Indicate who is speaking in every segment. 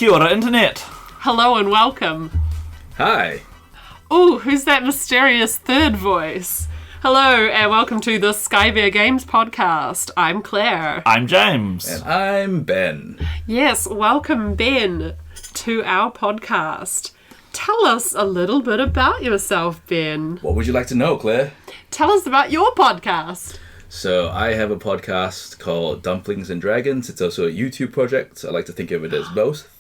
Speaker 1: Kia ora, Internet.
Speaker 2: Hello and welcome.
Speaker 3: Hi.
Speaker 2: Ooh, who's that mysterious third voice? Hello and welcome to the Sky Bear Games podcast. I'm Claire.
Speaker 1: I'm James.
Speaker 3: And I'm Ben.
Speaker 2: Yes, welcome Ben to our podcast. Tell us a little bit about yourself, Ben.
Speaker 3: What would you like to know, Claire?
Speaker 2: Tell us about your podcast.
Speaker 3: So I have a podcast called Dumplings and Dragons. It's also a YouTube project. I like to think of it as both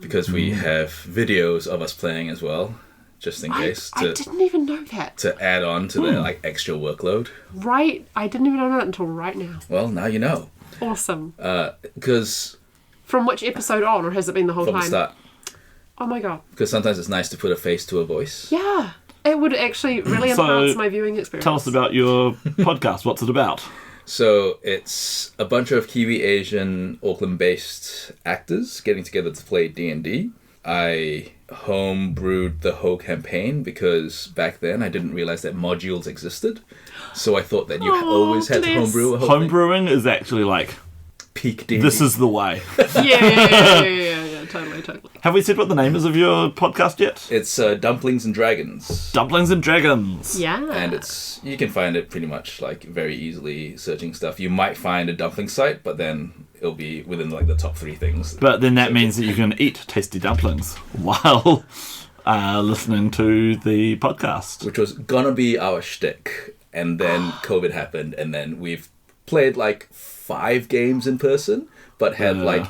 Speaker 3: because we have videos of us playing as well, just in case.
Speaker 2: I didn't even know that.
Speaker 3: To add on to the extra workload.
Speaker 2: Right, I didn't even know that until right now.
Speaker 3: Well, now you know.
Speaker 2: Awesome.
Speaker 3: Because
Speaker 2: From which episode on, or has it been the whole
Speaker 3: from
Speaker 2: time?
Speaker 3: the start.
Speaker 2: Oh my god.
Speaker 3: Because sometimes it's nice to put a face to a voice.
Speaker 2: Yeah. It would actually really enhance my viewing experience.
Speaker 1: Tell us about your podcast. What's it about?
Speaker 3: So it's a bunch of Kiwi Asian Auckland-based actors getting together to play D&D. I homebrewed the whole campaign because back then I didn't realize that modules existed. So I thought that you always had to homebrew a whole thing.
Speaker 1: Homebrewing is actually like,
Speaker 3: Peak D&D.
Speaker 1: this is the way.
Speaker 2: Yeah, totally.
Speaker 1: Have we said what the name is of your podcast yet?
Speaker 3: It's Dumplings and Dragons.
Speaker 1: Dumplings and Dragons.
Speaker 2: Yeah.
Speaker 3: And you can find it pretty much like very easily searching stuff. You might find a dumpling site, but then it'll be within like the top 3 things.
Speaker 1: But then that means that you can eat tasty dumplings while listening to the podcast.
Speaker 3: Which was gonna be our shtick. And then COVID happened, and then we've played like 5 games in person, but had like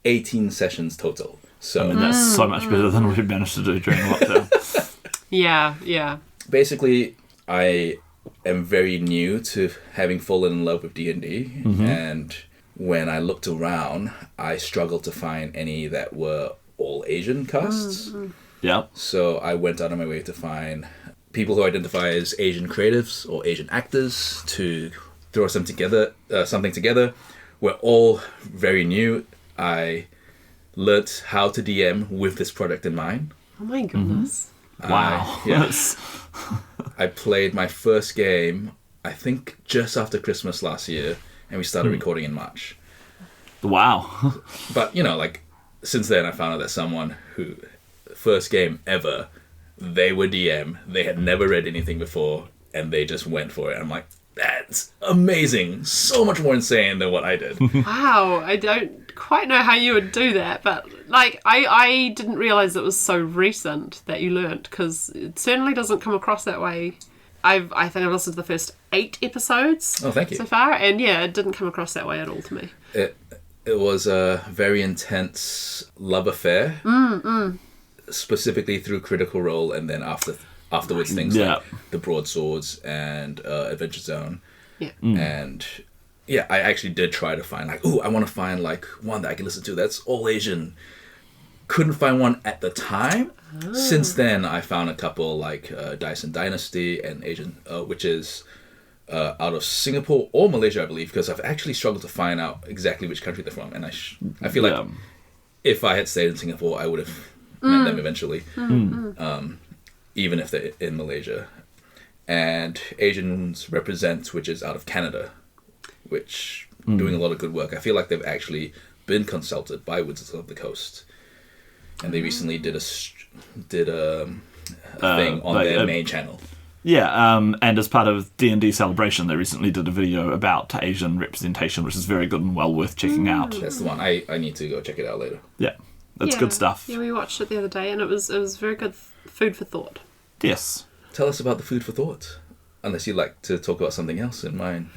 Speaker 3: 18 sessions total. So
Speaker 1: That's so much better than we managed to do during lockdown.
Speaker 2: Yeah.
Speaker 3: basically, I am very new to having fallen in love with D&D, and when I looked around, I struggled to find any that were all Asian casts.
Speaker 1: Yeah.
Speaker 3: So I went out of my way to find people who identify as Asian creatives or Asian actors to throw something together. We're all very new. I learnt how to DM with this project in mind.
Speaker 2: Oh my goodness.
Speaker 1: Wow.
Speaker 3: Yes. I played my first game, I think, just after Christmas last year, and we started recording in March.
Speaker 1: Wow.
Speaker 3: But, since then I found out that someone who, first game ever, they were DM, they had never read anything before, and they just went for it. I'm like, that's amazing. So much more insane than what I did.
Speaker 2: Wow, I don't quite know how you would do that, but I didn't realise it was so recent that you learnt, because it certainly doesn't come across that way. I think I've listened to the first 8 episodes
Speaker 3: Oh, thank you.
Speaker 2: so far, and yeah, it didn't come across that way at all to me.
Speaker 3: It was a very intense love affair, specifically through Critical Role, and then afterwards things like the Broadswords and Adventure Zone.
Speaker 2: Yeah.
Speaker 3: And yeah, I actually did try to find I want to find one that I can listen to that's all Asian. Couldn't find one at the time. Since then, I found a couple like Dyson Dynasty and Asian, which is out of Singapore or Malaysia, I believe, because I've actually struggled to find out exactly which country they're from. And I feel like if I had stayed in Singapore, I would have met them eventually. Even if they're in Malaysia. And Asians Represent, which is out of Canada, which doing a lot of good work. I feel like they've actually been consulted by Wizards of the Coast, and they recently did a thing on their main channel.
Speaker 1: Yeah, and as part of D&D Celebration, they recently did a video about Asian representation, which is very good and well worth checking out.
Speaker 3: That's the one. I need to go check it out later.
Speaker 1: Yeah, that's good stuff.
Speaker 2: Yeah, we watched it the other day, and it was very good food for thought.
Speaker 1: Yes.
Speaker 3: Tell us about the food for thought, unless you'd like to talk about something else in mind.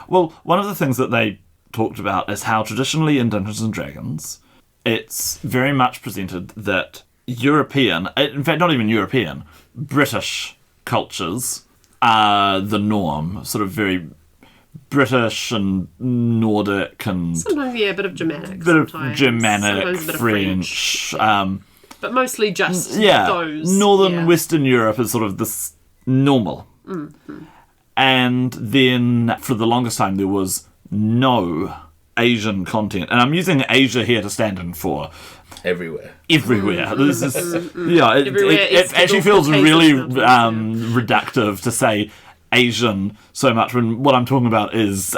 Speaker 1: Well, one of the things that they talked about is how traditionally in Dungeons & Dragons, it's very much presented that European, in fact not even European, British cultures are the norm, sort of very British and Nordic and...
Speaker 2: Sometimes, a bit of Germanic.
Speaker 1: Germanic,
Speaker 2: Sometimes a bit of
Speaker 1: French.
Speaker 2: But mostly just those.
Speaker 1: Northern Western Europe is sort of this normal. And then for the longest time there was no Asian content. And I'm using Asia here to stand in for
Speaker 3: everywhere.
Speaker 1: This is, it actually feels really reductive to say Asian so much when what I'm talking about is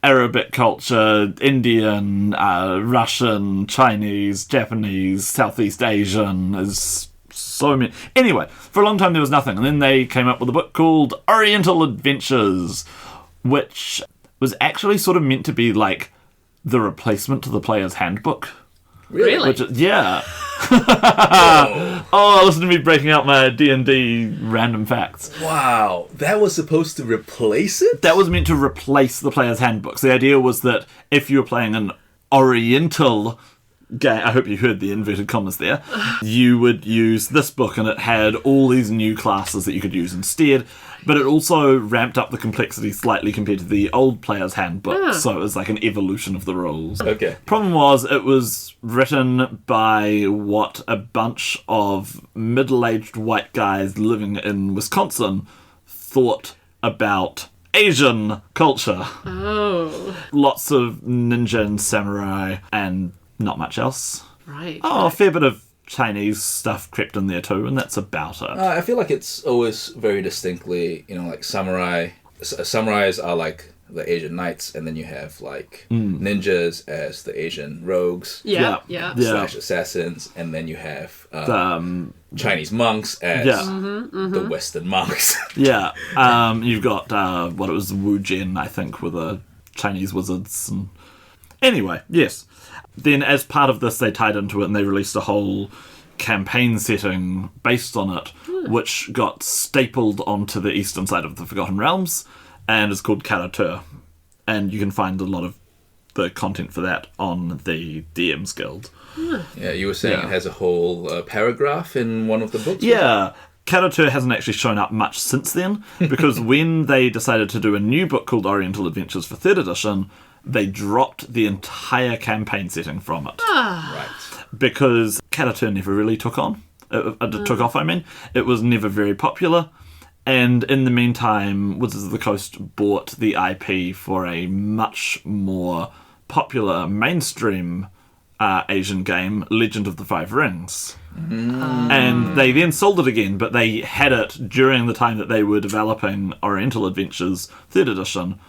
Speaker 1: Arabic culture, Indian, Russian, Chinese, Japanese, Southeast Asian. There's so many. Anyway, for a long time there was nothing. And then they came up with a book called Oriental Adventures, which was actually sort of meant to be like the replacement to the Player's Handbook.
Speaker 2: Really?
Speaker 1: Which is, yeah. Listen to me breaking out my D&D random facts.
Speaker 3: Wow, that was supposed to replace it?
Speaker 1: That was meant to replace the Player's Handbook. So the idea was that if you were playing an Oriental game, I hope you heard the inverted commas there, you would use this book and it had all these new classes that you could use instead, but it also ramped up the complexity slightly compared to the old Player's Handbook, so it was like an evolution of the rules.
Speaker 3: Okay.
Speaker 1: Problem was, it was written by what a bunch of middle-aged white guys living in Wisconsin thought about Asian culture.
Speaker 2: Oh.
Speaker 1: Lots of ninja and samurai and not much else.
Speaker 2: Right.
Speaker 1: A fair bit of Chinese stuff crept in there too, and that's about it.
Speaker 3: I feel like it's always very distinctly, like samurai. Samurais are like the Asian knights, and then you have like ninjas as the Asian rogues
Speaker 2: Yeah.
Speaker 3: slash assassins, and then you have Chinese monks as the Western monks.
Speaker 1: You've got what it was, Wu Jian, I think, were the Chinese wizards. And anyway, yes. Then as part of this, they tied into it and they released a whole campaign setting based on it, which got stapled onto the eastern side of the Forgotten Realms and is called Karatur. And you can find a lot of the content for that on the DM's Guild.
Speaker 3: Yeah, you were saying it has a whole paragraph in one of the books?
Speaker 1: Yeah. Karatur hasn't actually shown up much since then, because when they decided to do a new book called Oriental Adventures for 3rd edition, they dropped the entire campaign setting from it.
Speaker 3: Right.
Speaker 1: Because Karatur never really took on. Took off, I mean. It was never very popular. And in the meantime, Wizards of the Coast bought the IP for a much more popular mainstream Asian game, Legend of the Five Rings. And they then sold it again, but they had it during the time that they were developing Oriental Adventures 3rd edition.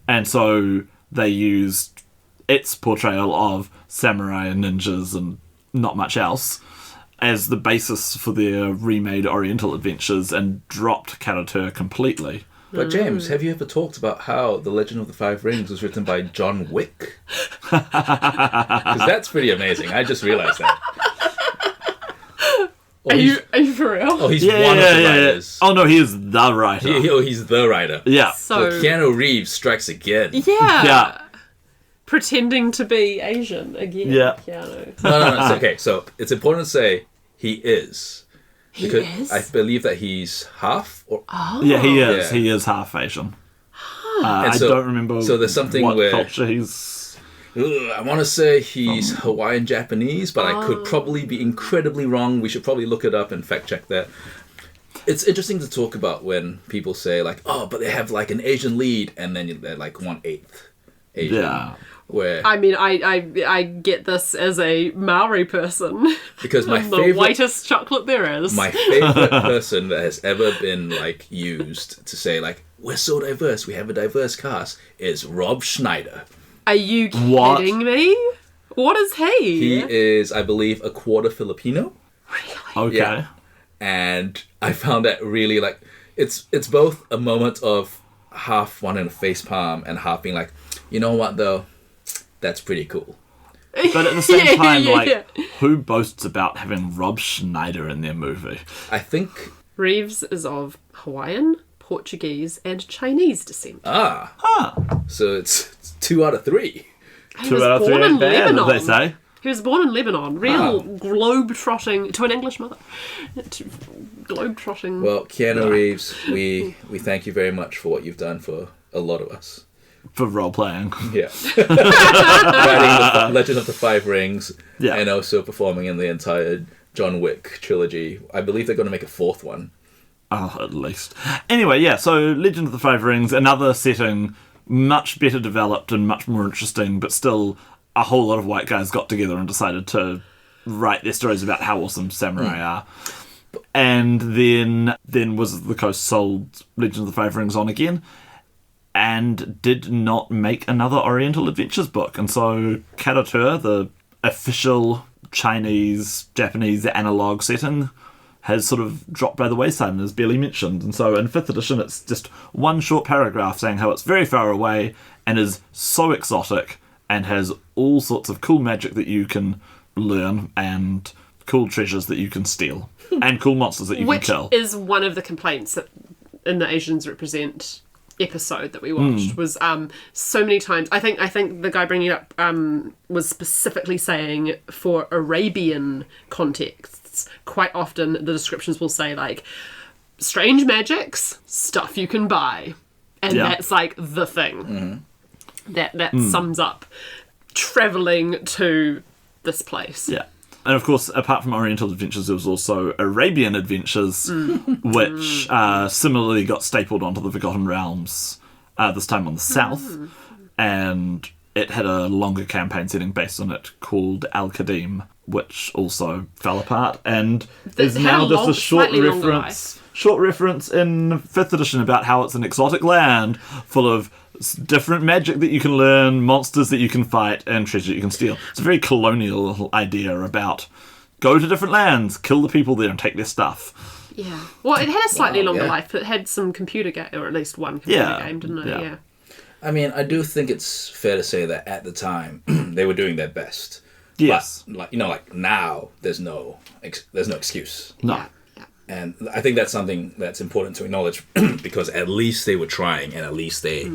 Speaker 1: And so they used its portrayal of samurai and ninjas and not much else as the basis for their remade Oriental Adventures and dropped Karatur completely.
Speaker 3: But James, have you ever talked about how The Legend of the Five Rings was written by John Wick? Because that's pretty amazing. I just realised that.
Speaker 2: Are you for real?
Speaker 3: Oh, he's one of the writers.
Speaker 1: Oh no, he is the writer.
Speaker 3: He's the writer.
Speaker 1: Yeah.
Speaker 3: So Keanu Reeves strikes again.
Speaker 2: Yeah. Pretending to be Asian again.
Speaker 1: Yeah.
Speaker 2: Keanu.
Speaker 3: No. It's okay. So it's important to say he is. Because
Speaker 2: He is?
Speaker 3: I believe that he's half.
Speaker 1: Yeah, he is.
Speaker 3: Yeah.
Speaker 1: He is half Asian.
Speaker 3: And
Speaker 1: I don't remember
Speaker 3: so there's something
Speaker 1: what
Speaker 3: where
Speaker 1: culture he's...
Speaker 3: I want to say he's Hawaiian Japanese, but I could probably be incredibly wrong. We should probably look it up and fact check that. It's interesting to talk about when people say like, oh, but they have like an Asian lead, and then they're like 1/8 Asian.
Speaker 1: Yeah.
Speaker 3: Where
Speaker 2: I mean, I get this as a Maori person.
Speaker 3: because my
Speaker 2: the
Speaker 3: favorite
Speaker 2: whitest chocolate there is.
Speaker 3: my favorite person that has ever been like used to say like we're so diverse, we have a diverse cast is Rob Schneider.
Speaker 2: Are you
Speaker 1: What?
Speaker 2: kidding me? What is he?
Speaker 3: He is, I believe, a quarter Filipino.
Speaker 1: Okay.
Speaker 3: Yeah. And I found that really like it's both a moment of half wanting to facepalm and half being like, you know what though, that's pretty cool.
Speaker 1: But at the same time,
Speaker 2: Yeah.
Speaker 1: who boasts about having Rob Schneider in their movie?
Speaker 3: I think
Speaker 2: Reeves is of Hawaiian, Portuguese, and Chinese descent.
Speaker 3: so it's 2 out of 3.
Speaker 2: He
Speaker 1: 2
Speaker 2: was
Speaker 1: out of 3
Speaker 2: born in
Speaker 1: ain't bad,
Speaker 2: Lebanon.
Speaker 1: as they say.
Speaker 2: He was born in Lebanon. Real globe-trotting... To an English mother. Globe-trotting...
Speaker 3: Well, Keanu Reeves, we thank you very much for what you've done for a lot of us.
Speaker 1: For role-playing.
Speaker 3: Yeah. Writing the Legend of the Five Rings,
Speaker 1: Yeah.
Speaker 3: and also performing in the entire John Wick trilogy. I believe they're going to make a 4th one.
Speaker 1: Oh, at least. Anyway, yeah, so Legend of the Five Rings, another setting, much better developed and much more interesting, but still a whole lot of white guys got together and decided to write their stories about how awesome samurai are. And then Wizards of the Coast sold Legend of the Five Rings on again. and did not make another Oriental Adventures book. And so Karatura, the official Chinese, Japanese analog setting, has sort of dropped by the wayside and is barely mentioned. And so in 5th edition, it's just one short paragraph saying how it's very far away and is so exotic and has all sorts of cool magic that you can learn and cool treasures that you can steal and cool monsters that you can kill.
Speaker 2: Which is one of the complaints that in the Asians Represent episode that we watched was so many times. I think the guy bringing it up was specifically saying for Arabian contexts, quite often the descriptions will say like strange magics, stuff you can buy, and that's like the thing that sums up traveling to this place.
Speaker 1: Yeah. And of course, apart from Oriental Adventures, there was also Arabian Adventures, which similarly got stapled onto the Forgotten Realms, this time on the south. And it had a longer campaign setting based on it called Al-Qadim, which also fell apart. And is now just a short reference in 5th edition about how it's an exotic land full of different magic that you can learn, monsters that you can fight, and treasure you can steal. It's a very colonial idea about go to different lands, kill the people there, and take their stuff.
Speaker 2: Yeah. Well, it had a slightly longer life. It had some computer game, or at least one computer game, didn't it? Yeah.
Speaker 3: I mean, I do think it's fair to say that at the time they were doing their best.
Speaker 1: Yes.
Speaker 3: But like now, there's no excuse.
Speaker 1: No.
Speaker 2: Yeah.
Speaker 3: And I think that's something that's important to acknowledge because at least they were trying and at least they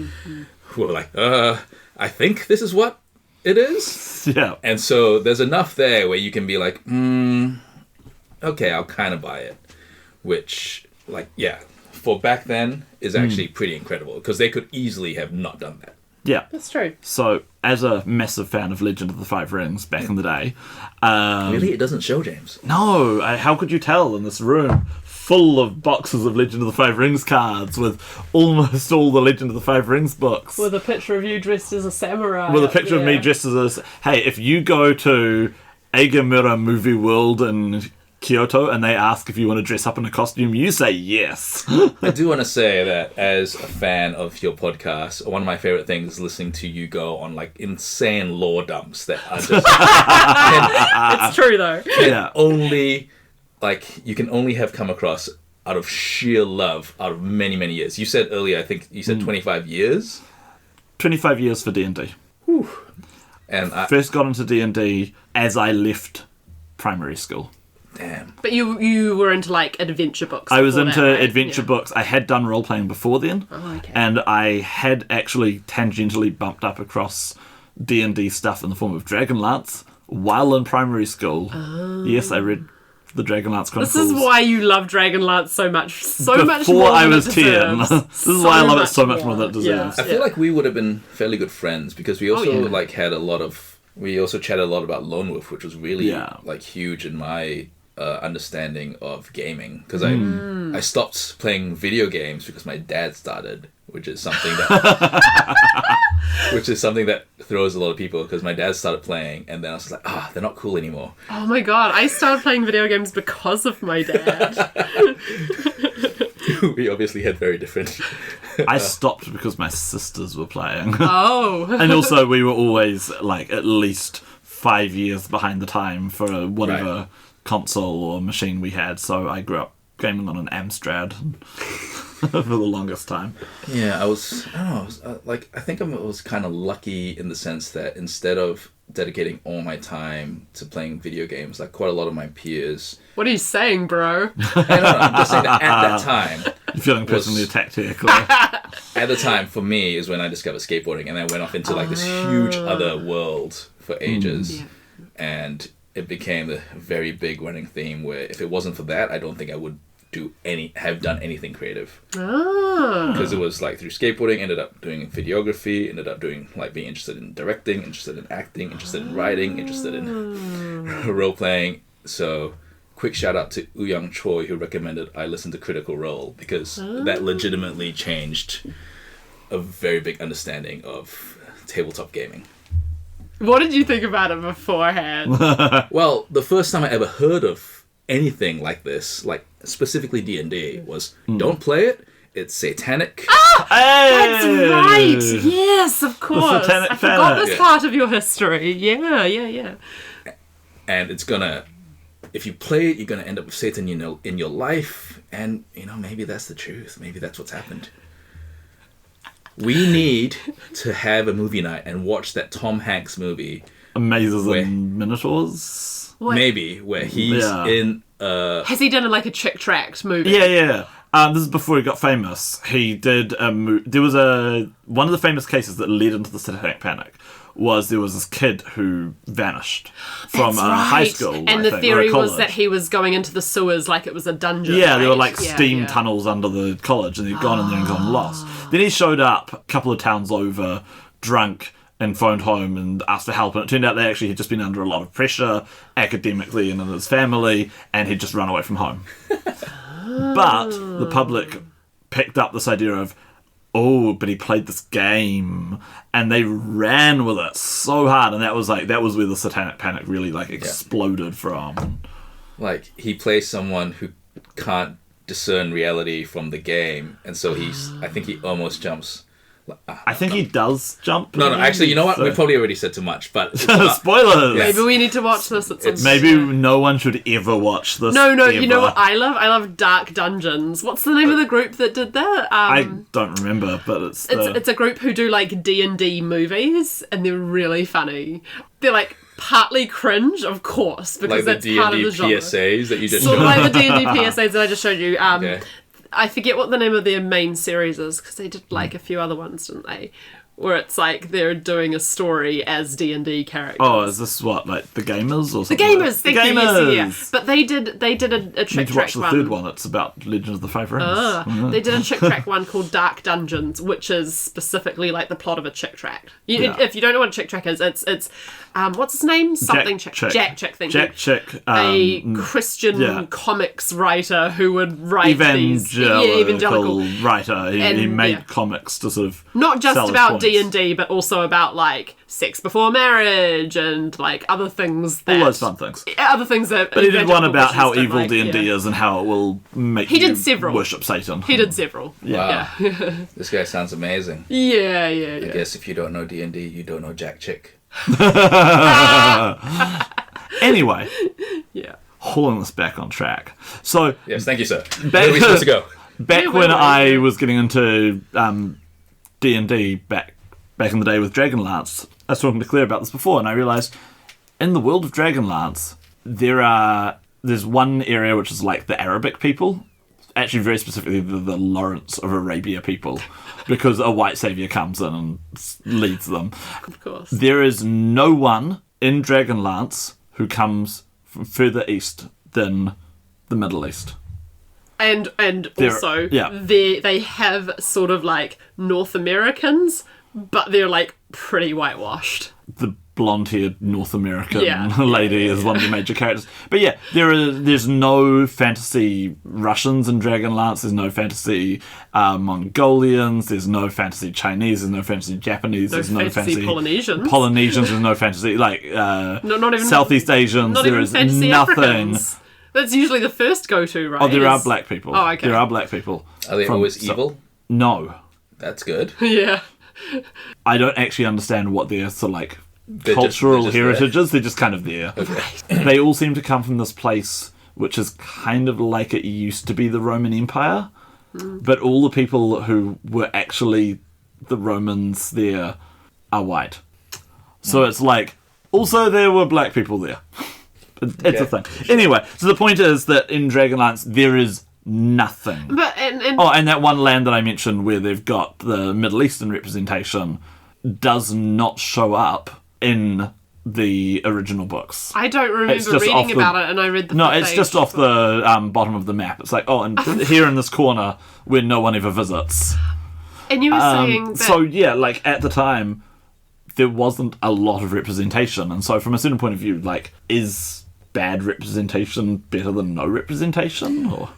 Speaker 3: were like, I think this is what it is.
Speaker 1: Yeah.
Speaker 3: And so there's enough there where you can be like, okay, I'll kind of buy it. Which, for back then is actually pretty incredible because they could easily have not done that.
Speaker 1: Yeah.
Speaker 2: That's true.
Speaker 1: So, as a massive fan of Legend of the Five Rings back in the day...
Speaker 3: really? It doesn't show, James?
Speaker 1: No, how could you tell in this room full of boxes of Legend of the Five Rings cards with almost all the Legend of the Five Rings books?
Speaker 2: With a picture of you dressed as a samurai.
Speaker 1: With a picture of me dressed as a... Hey, if you go to Eigamura Movie World in Kyoto and they ask if you want to dress up in a costume, you say yes.
Speaker 3: I do want to say that as a fan of your podcast, one of my favorite things is listening to you go on like insane lore dumps that are just
Speaker 2: it's true though.
Speaker 3: Only you can only have come across out of sheer love out of many, many years. You said earlier, I think you said 25 years.
Speaker 1: 25 years for D&D.
Speaker 3: Whew. And I
Speaker 1: first got into D&D as I left primary school.
Speaker 3: Damn.
Speaker 2: But you were into like adventure books.
Speaker 1: I was
Speaker 2: before
Speaker 1: into
Speaker 2: that, right?
Speaker 1: adventure books. I had done role playing before then, and I had actually tangentially bumped up across D&D stuff in the form of Dragonlance while in primary school. Yes, I read the Dragonlance Chronicles.
Speaker 2: This is why you love Dragonlance so much. Much
Speaker 1: before
Speaker 2: more
Speaker 1: I
Speaker 2: than
Speaker 1: was
Speaker 2: it
Speaker 1: 10.
Speaker 2: deserves.
Speaker 1: This is why I love it so much more than it deserves.
Speaker 3: I feel like we would have been fairly good friends because we also had a lot of. We also chatted a lot about Lone Wolf, which was really huge in my understanding of gaming because I stopped playing video games because my dad started, which is something that throws a lot of people because my dad started playing and then I was like, they're not cool anymore.
Speaker 2: Oh my god, I started playing video games because of my dad.
Speaker 3: We obviously had very different.
Speaker 1: I stopped because my sisters were playing.
Speaker 2: Oh.
Speaker 1: And also we were always like at least 5 years behind the time for whatever console or machine we had, so I grew up gaming on an Amstrad for the longest time.
Speaker 3: Yeah, I think I was kind of lucky in the sense that instead of dedicating all my time to playing video games, like quite a lot of my peers...
Speaker 2: What are you saying, bro?
Speaker 3: I'm just saying that at that time...
Speaker 1: You're feeling personally attacked here, Claire.
Speaker 3: At the time, for me, is when I discovered skateboarding, and I went off into like this huge other world for ages, and it became a very big running theme where if it wasn't for that, I don't think I would have done anything creative. Because it was like through skateboarding, ended up doing videography, ended up doing like being interested in directing, interested in acting, interested in writing, interested in role playing. So quick shout out to Ouyang Choi who recommended I listen to Critical Role because that legitimately changed a very big understanding of tabletop gaming.
Speaker 2: What did you think about it beforehand?
Speaker 3: Well, the first time I ever heard of anything like this, like specifically D&D, was don't play it It's satanic.
Speaker 2: That's right. Yes, of course.
Speaker 1: satanic
Speaker 2: I forgot
Speaker 1: panic.
Speaker 2: this part of your history. Yeah.
Speaker 3: And it's gonna, if you play it, you're gonna end up with Satan, in your life. And, maybe that's the truth. Maybe that's what's happened. We need to have a movie night and watch that Tom Hanks movie.
Speaker 1: Mazes and Minotaurs.
Speaker 2: What?
Speaker 3: Maybe, where he's in
Speaker 2: Has he done like a chick tract movie?
Speaker 1: Yeah. This is before he got famous. He did there was one of the famous cases that led into the Satanic Panic was there was this kid who vanished from
Speaker 2: That's
Speaker 1: high
Speaker 2: right.
Speaker 1: school.
Speaker 2: And
Speaker 1: I
Speaker 2: the
Speaker 1: think,
Speaker 2: theory
Speaker 1: or a
Speaker 2: was
Speaker 1: college.
Speaker 2: that he was going into the sewers like it was a dungeon.
Speaker 1: Yeah, there were
Speaker 2: right?
Speaker 1: like steam tunnels under the college, and he'd gone in there and gone lost. Then he showed up a couple of towns over, drunk, and phoned home and asked for help. And it turned out they actually had just been under a lot of pressure academically and in his family, and he'd just run away from home. But the public picked up this idea of, but he played this game, and they ran with it so hard, and that was where the Satanic Panic really exploded from.
Speaker 3: like, he plays someone who can't discern reality from the game, and so I think he almost jumps.
Speaker 1: I think he does jump.
Speaker 3: No, actually, you know what?
Speaker 1: So-
Speaker 3: We probably already said too much, but it's about-
Speaker 1: Spoilers!
Speaker 2: Maybe we need to watch this at some point.
Speaker 1: Maybe no one should ever watch this.
Speaker 2: No,
Speaker 1: ever.
Speaker 2: you know what I love? I love Dark Dungeons. What's the name of the group that did that?
Speaker 1: I don't remember, but it's
Speaker 2: It's a group who do like D&D movies, and they're really funny. They're like partly cringe, of course, because
Speaker 3: like the
Speaker 2: that's part of
Speaker 3: D&D
Speaker 2: the genre.
Speaker 3: PSAs that you just
Speaker 2: Sort
Speaker 3: showed.
Speaker 2: of like the D&D PSAs that I just showed you.
Speaker 3: Okay.
Speaker 2: I forget what the name of their main series is, because they did like a few other ones, didn't they? Where it's like they're doing a story as D&D characters.
Speaker 1: Oh, is this what, like The Gamers or
Speaker 2: The
Speaker 1: something?
Speaker 2: Gamers, thank you,
Speaker 1: Gamers!
Speaker 2: yes. But they did a
Speaker 1: You
Speaker 2: chick
Speaker 1: need to watch
Speaker 2: track
Speaker 1: the
Speaker 2: one.
Speaker 1: third one. It's about Legend of the Five Rings.
Speaker 2: They did a chick track one called Dark Dungeons, which is specifically like the plot of a chick track.
Speaker 1: Yeah.
Speaker 2: If you don't know what a chick track is, it's what's his name? Something
Speaker 1: Jack
Speaker 2: chick.
Speaker 1: Chick.
Speaker 2: Jack Chick. Thank you.
Speaker 1: Jack Chick.
Speaker 2: A Christian
Speaker 1: yeah.
Speaker 2: comics writer who would write these
Speaker 1: Evangelical writer. He
Speaker 2: And,
Speaker 1: made
Speaker 2: yeah.
Speaker 1: comics to sort of
Speaker 2: not just
Speaker 1: sell his
Speaker 2: about
Speaker 1: points.
Speaker 2: D&D, but also about like sex before marriage and like other things that
Speaker 1: All those fun things.
Speaker 2: other things that.
Speaker 1: But he did one about how
Speaker 2: Christians
Speaker 1: evil
Speaker 2: don't like,
Speaker 1: D&D
Speaker 2: yeah.
Speaker 1: is and how it will make
Speaker 2: He
Speaker 1: you
Speaker 2: did several.
Speaker 1: worship Satan.
Speaker 2: He did several.
Speaker 3: Wow. This guy sounds amazing.
Speaker 2: Yeah.
Speaker 3: I guess if you don't know D&D, you don't know Jack Chick.
Speaker 1: Anyway,
Speaker 2: Yeah.
Speaker 1: hauling this back on track. So,
Speaker 3: Yes, thank you, sir.
Speaker 1: Back-
Speaker 3: Where are we supposed to go?
Speaker 1: back
Speaker 2: Yeah,
Speaker 1: when
Speaker 2: well,
Speaker 1: I
Speaker 2: yeah.
Speaker 1: was getting into D&D back in the day with Dragonlance, I was talking to Claire about this before, and I realised in the world of Dragonlance, there's one area which is like the Arabic people, actually very specifically the Lawrence of Arabia people, because a white saviour comes in and leads them.
Speaker 2: Of course.
Speaker 1: There is no one in Dragonlance who comes from further east than the Middle East.
Speaker 2: And also,
Speaker 1: yeah.
Speaker 2: they have sort of like North Americans, but they're like pretty whitewashed.
Speaker 1: The blonde-haired North American
Speaker 2: Yeah.
Speaker 1: lady is one of the major characters. But yeah, there's no fantasy Russians in Dragonlance. There's no fantasy Mongolians. There's no fantasy Chinese. There's no fantasy Japanese. There's no fantasy
Speaker 2: Polynesians.
Speaker 1: Polynesians. There's no fantasy not
Speaker 2: even
Speaker 1: Southeast Asians.
Speaker 2: Not
Speaker 1: there
Speaker 2: even
Speaker 1: is
Speaker 2: fantasy
Speaker 1: nothing.
Speaker 2: Africans. That's usually the first go-to, right?
Speaker 1: Oh, there are
Speaker 2: Is-
Speaker 1: black people.
Speaker 2: Oh, okay.
Speaker 1: There are black people.
Speaker 3: Are they always evil?
Speaker 1: No.
Speaker 3: That's good.
Speaker 2: Yeah.
Speaker 1: I don't actually understand what their sort of like
Speaker 3: They're
Speaker 1: cultural
Speaker 3: just
Speaker 1: heritage is. They're just kind of there.
Speaker 3: Okay.
Speaker 1: They all seem to come from this place which is kind of like it used to be the Roman Empire, but all the people who were actually the Romans there are white. So it's like, also there were black people there. It's a thing. Anyway, so the point is that in Dragonlance there is nothing.
Speaker 2: But and
Speaker 1: And that one land that I mentioned where they've got the Middle Eastern representation does not show up in the original books.
Speaker 2: I don't remember
Speaker 1: It's just
Speaker 2: reading
Speaker 1: off the-
Speaker 2: about it, and I read the
Speaker 1: No,
Speaker 2: front
Speaker 1: it's
Speaker 2: page,
Speaker 1: just off
Speaker 2: but-
Speaker 1: the bottom of the map. It's like, and here in this corner where no one ever visits.
Speaker 2: And you were saying that.
Speaker 1: So yeah, like at the time, there wasn't a lot of representation, and so from a certain point of view, like, is bad representation better than no representation? Or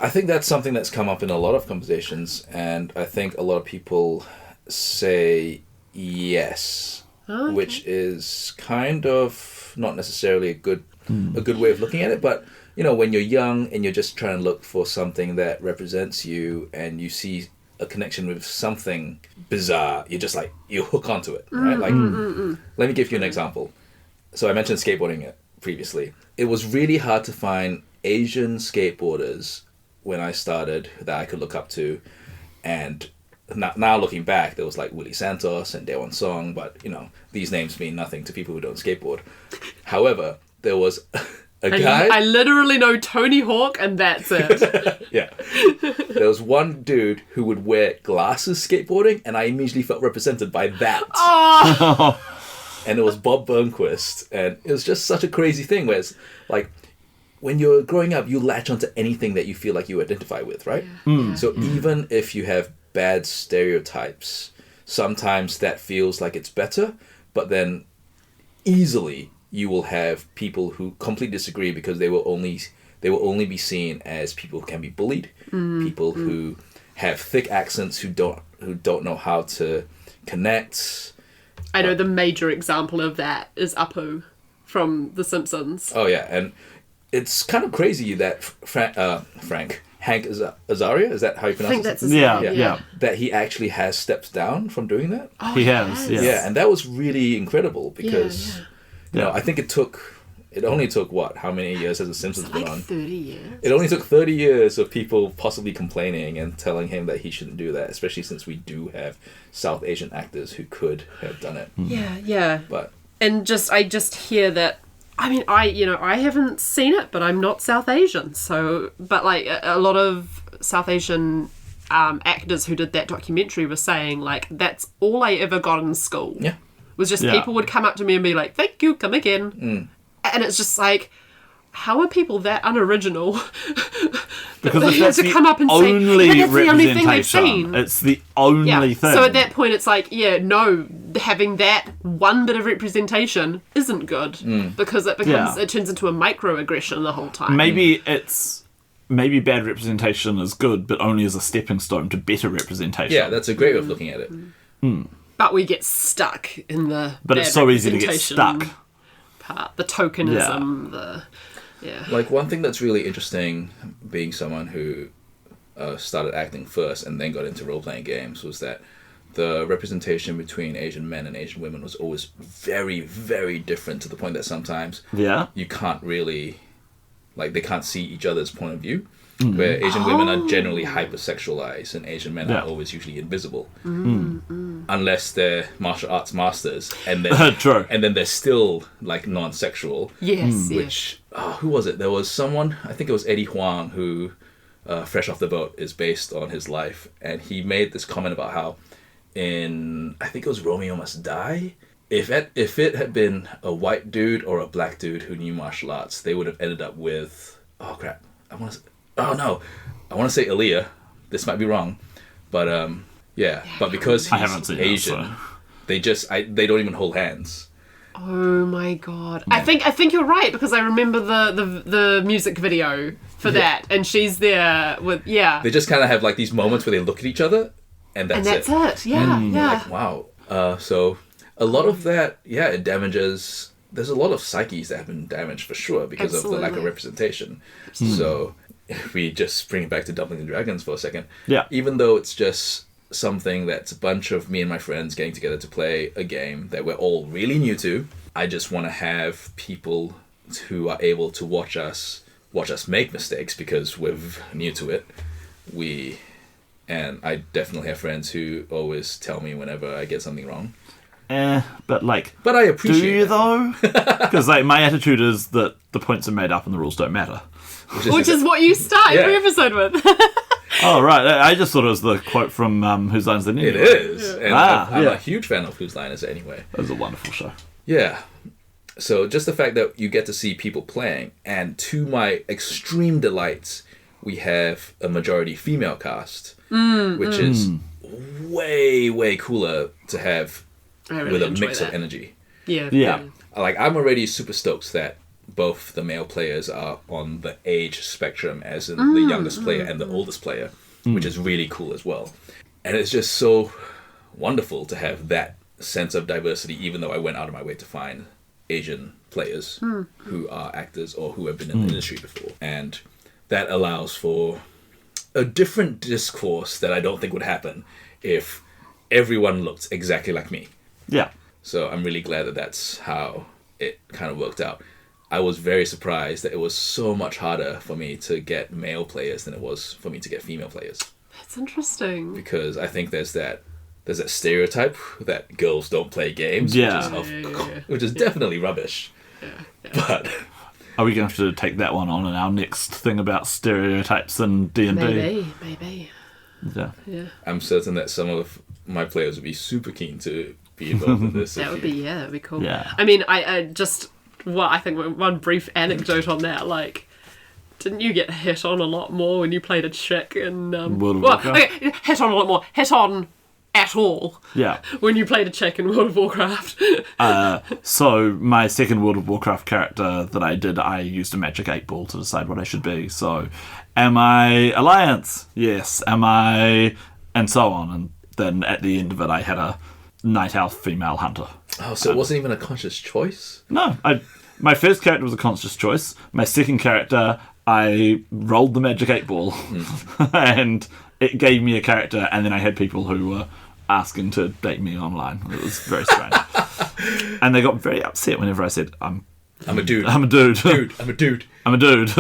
Speaker 3: I think that's something that's come up in a lot of conversations, and I think a lot of people say yes,
Speaker 2: Okay.
Speaker 3: which is kind of not necessarily a good way of looking at it. But when you're young and you're just trying to look for something that represents you, and you see a connection with something bizarre, you're just like, you hook onto it, right? Let me give you an example. So I mentioned skateboarding previously. It was really hard to find Asian skateboarders when I started that I could look up to, and now looking back, there was like Willie Santos and Daewon Song, but these names mean nothing to people who don't skateboard. However, there was a guy.
Speaker 2: I literally know Tony Hawk, and that's it.
Speaker 3: Yeah. There was one dude who would wear glasses skateboarding, and I immediately felt represented by that.
Speaker 2: Oh.
Speaker 3: And it was Bob Burnquist, and it was just such a crazy thing where it's like, when you're growing up, you latch onto anything that you feel like you identify with, right? So even if you have bad stereotypes, sometimes that feels like it's better, but then easily you will have people who completely disagree because they will only be seen as people who can be bullied, people who have thick accents, who don't know how to connect.
Speaker 2: I know the major example of that is Apu from The Simpsons.
Speaker 3: Oh yeah, and it's kind of crazy that Hank Azaria, is that how you pronounce it?
Speaker 2: I think that's his
Speaker 1: Yeah,
Speaker 2: name,
Speaker 1: yeah.
Speaker 3: That he actually has stepped down from doing that.
Speaker 2: Oh,
Speaker 1: He has,
Speaker 2: yes.
Speaker 3: Yeah, and that was really incredible because,
Speaker 1: Yeah.
Speaker 3: I think it only took what? How many years has The Simpsons been
Speaker 2: Like
Speaker 3: on?
Speaker 2: 30 years.
Speaker 3: It only took 30 years of people possibly complaining and telling him that he shouldn't do that, especially since we do have South Asian actors who could have done it.
Speaker 2: Yeah.
Speaker 3: But
Speaker 2: And I just hear that. I mean, I haven't seen it, but I'm not South Asian. So, but like a lot of South Asian actors who did that documentary were saying, like, that's all I ever got in school.
Speaker 3: yeah.
Speaker 2: Was just
Speaker 1: Yeah.
Speaker 2: people would come up to me and be like, "Thank you, come again." And it's just like, how are people that unoriginal?
Speaker 1: Because
Speaker 2: they
Speaker 1: if
Speaker 2: have
Speaker 1: that's
Speaker 2: to
Speaker 1: the
Speaker 2: come up and say,
Speaker 1: only
Speaker 2: "But that's the only thing they've
Speaker 1: representation,
Speaker 2: seen."
Speaker 1: it's the only thing.
Speaker 2: So at that point, it's like, having that one bit of representation isn't good because it becomes it turns into a microaggression the whole time.
Speaker 1: Maybe bad representation is good, but only as a stepping stone to better representation.
Speaker 3: Yeah, that's a great way of looking at it.
Speaker 2: But we get stuck in the
Speaker 1: But it's so easy to get
Speaker 2: representation
Speaker 1: stuck.
Speaker 2: part, the tokenism,
Speaker 3: Like, one thing that's really interesting, being someone who started acting first and then got into role-playing games, was that the representation between Asian men and Asian women was always very, very different, to the point that sometimes you can't really, they can't see each other's point of view. Where Asian women are generally hypersexualized and Asian men are always usually invisible. Unless they're martial arts masters, and then
Speaker 1: True.
Speaker 3: and then they're still non-sexual.
Speaker 2: Yes.
Speaker 3: Which who was it? There was someone, I think it was Eddie Huang, who Fresh Off the Boat is based on his life, and he made this comment about how I think it was Romeo Must Die, if it had been a white dude or a black dude who knew martial arts, they would have ended up with I want to say Aaliyah. This might be wrong, but but because
Speaker 1: I haven't
Speaker 3: he's
Speaker 1: seen
Speaker 3: Asian,
Speaker 1: that, so.
Speaker 3: they don't even hold hands.
Speaker 2: Oh my god! I think you're right, because I remember the music video for that, and she's there with
Speaker 3: They just kind of have these moments where they look at each other, and that's
Speaker 2: it. Yeah.
Speaker 3: Like, wow. So a lot of that, it damages. There's a lot of psyches that have been damaged for sure because of the lack of representation. So if we just bring it back to Dumpling and Dragons for a second, even though it's just something that's a bunch of me and my friends getting together to play a game that we're all really new to, I just want to have people who are able to watch us make mistakes because we're new to it. And I definitely have friends who always tell me whenever I get something wrong.
Speaker 1: But
Speaker 3: I appreciate
Speaker 1: do you
Speaker 3: it.
Speaker 1: though? Because my attitude is that the points are made up and the rules don't matter.
Speaker 2: Which is what you start every episode with.
Speaker 1: Oh right, I just thought it was the quote from Whose Line Is It Anyway?
Speaker 3: It is, and I'm a huge fan of Whose Line Is It Anyway.
Speaker 1: It was a wonderful show.
Speaker 3: Yeah. So just the fact that you get to see people playing, and to my extreme delight, we have a majority female cast, which is way, way cooler to have with a mix of energy.
Speaker 2: Yeah.
Speaker 3: I'm already super stoked that both the male players are on the age spectrum, as in the youngest player and the oldest player, which is really cool as well. And it's just so wonderful to have that sense of diversity, even though I went out of my way to find Asian players who are actors or who have been in the industry before. And that allows for a different discourse that I don't think would happen if everyone looked exactly like me.
Speaker 1: Yeah.
Speaker 3: So I'm really glad that that's how it kind of worked out. I was very surprised that it was so much harder for me to get male players than it was for me to get female players.
Speaker 2: That's interesting.
Speaker 3: Because I think there's that stereotype that girls don't play games,
Speaker 1: Yeah.
Speaker 3: which is definitely rubbish.
Speaker 2: Yeah.
Speaker 3: But
Speaker 1: Are we going to have to take that one on in our next thing about stereotypes and D&D?
Speaker 2: Maybe.
Speaker 1: Yeah.
Speaker 3: I'm certain that some of my players would be super keen to be involved in this.
Speaker 2: That'd be cool.
Speaker 1: Yeah.
Speaker 2: I mean, I just, I think one brief anecdote on that, like, didn't you get hit on a lot more when you played a chick in
Speaker 1: World of Warcraft?
Speaker 2: Okay, hit on a lot more. Hit on at all.
Speaker 1: Yeah.
Speaker 2: When you played a chick in World of Warcraft.
Speaker 1: So my second World of Warcraft character that I did, I used a magic 8-ball to decide what I should be. So, am I Alliance? Yes. Am I... And so on. And then at the end of it, I had a night elf female hunter.
Speaker 3: Oh, so it wasn't even a conscious choice?
Speaker 1: No, my first character was a conscious choice. My second character, I rolled the magic 8-ball, and it gave me a character, and then I had people who were asking to date me online. It was very strange. And they got very upset whenever I said, I'm
Speaker 3: I'm a dude.
Speaker 1: I'm a dude.
Speaker 3: Dude, I'm a dude.
Speaker 1: I'm a dude.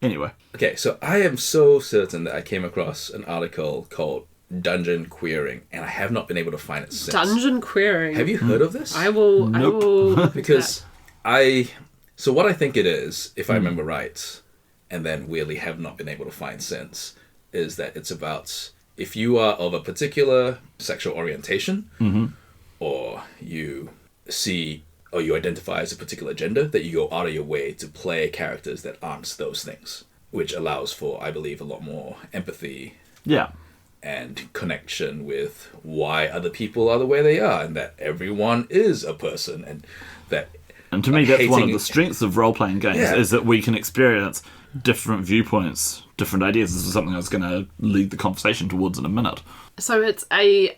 Speaker 1: Anyway.
Speaker 3: Okay, so I am so certain that I came across an article called Dungeon Queering, and I have not been able to find it since.
Speaker 2: Dungeon queering.
Speaker 3: Have you heard of this?
Speaker 2: I will.
Speaker 1: Nope.
Speaker 2: I will. look at
Speaker 3: Because so what I think it is, if I remember right, and then weirdly have not been able to find since, is that it's about if you are of a particular sexual orientation, or you see or you identify as a particular gender, that you go out of your way to play characters that aren't those things, which allows for, I believe, a lot more empathy
Speaker 1: Yeah.
Speaker 3: and connection with why other people are the way they are, and that everyone is a person, and that...
Speaker 1: And to me, that's one of
Speaker 3: hating-
Speaker 1: the strengths of role-playing games,
Speaker 3: Yeah.
Speaker 1: is that we can experience different viewpoints, different ideas. This is something I was going to lead the conversation towards in a minute.
Speaker 2: So it's a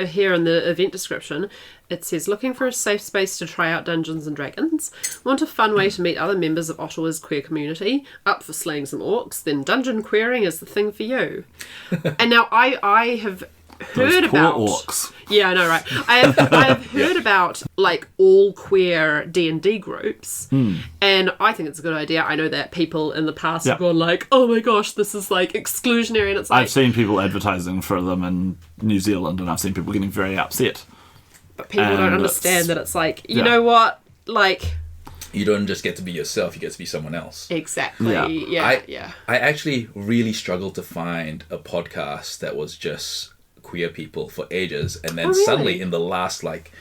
Speaker 2: here in the event description, it says, looking for a safe space to try out Dungeons and Dragons? Want a fun way to meet other members of Ottawa's queer community? Up for slaying some orcs? Then Dungeon Queering is the thing for you. And now I have heard
Speaker 1: Those poor
Speaker 2: about
Speaker 1: orcs.
Speaker 2: Yeah, I know, right? I have heard about like all queer D&D groups, and I think it's a good idea. I know that people in the past have gone like, "Oh my gosh, this is like exclusionary," and it's like
Speaker 1: I've seen people advertising for them in New Zealand, and I've seen people getting very upset.
Speaker 2: but people don't
Speaker 1: and
Speaker 2: understand
Speaker 1: it's-
Speaker 2: that it's like, you
Speaker 1: yeah.
Speaker 2: know what, like
Speaker 3: You don't just get to be yourself, you get to be someone else.
Speaker 2: exactly,
Speaker 1: Yeah.
Speaker 2: yeah.
Speaker 3: I actually really struggled to find a podcast that was just queer people for ages, and then
Speaker 2: really?
Speaker 3: suddenly in the last like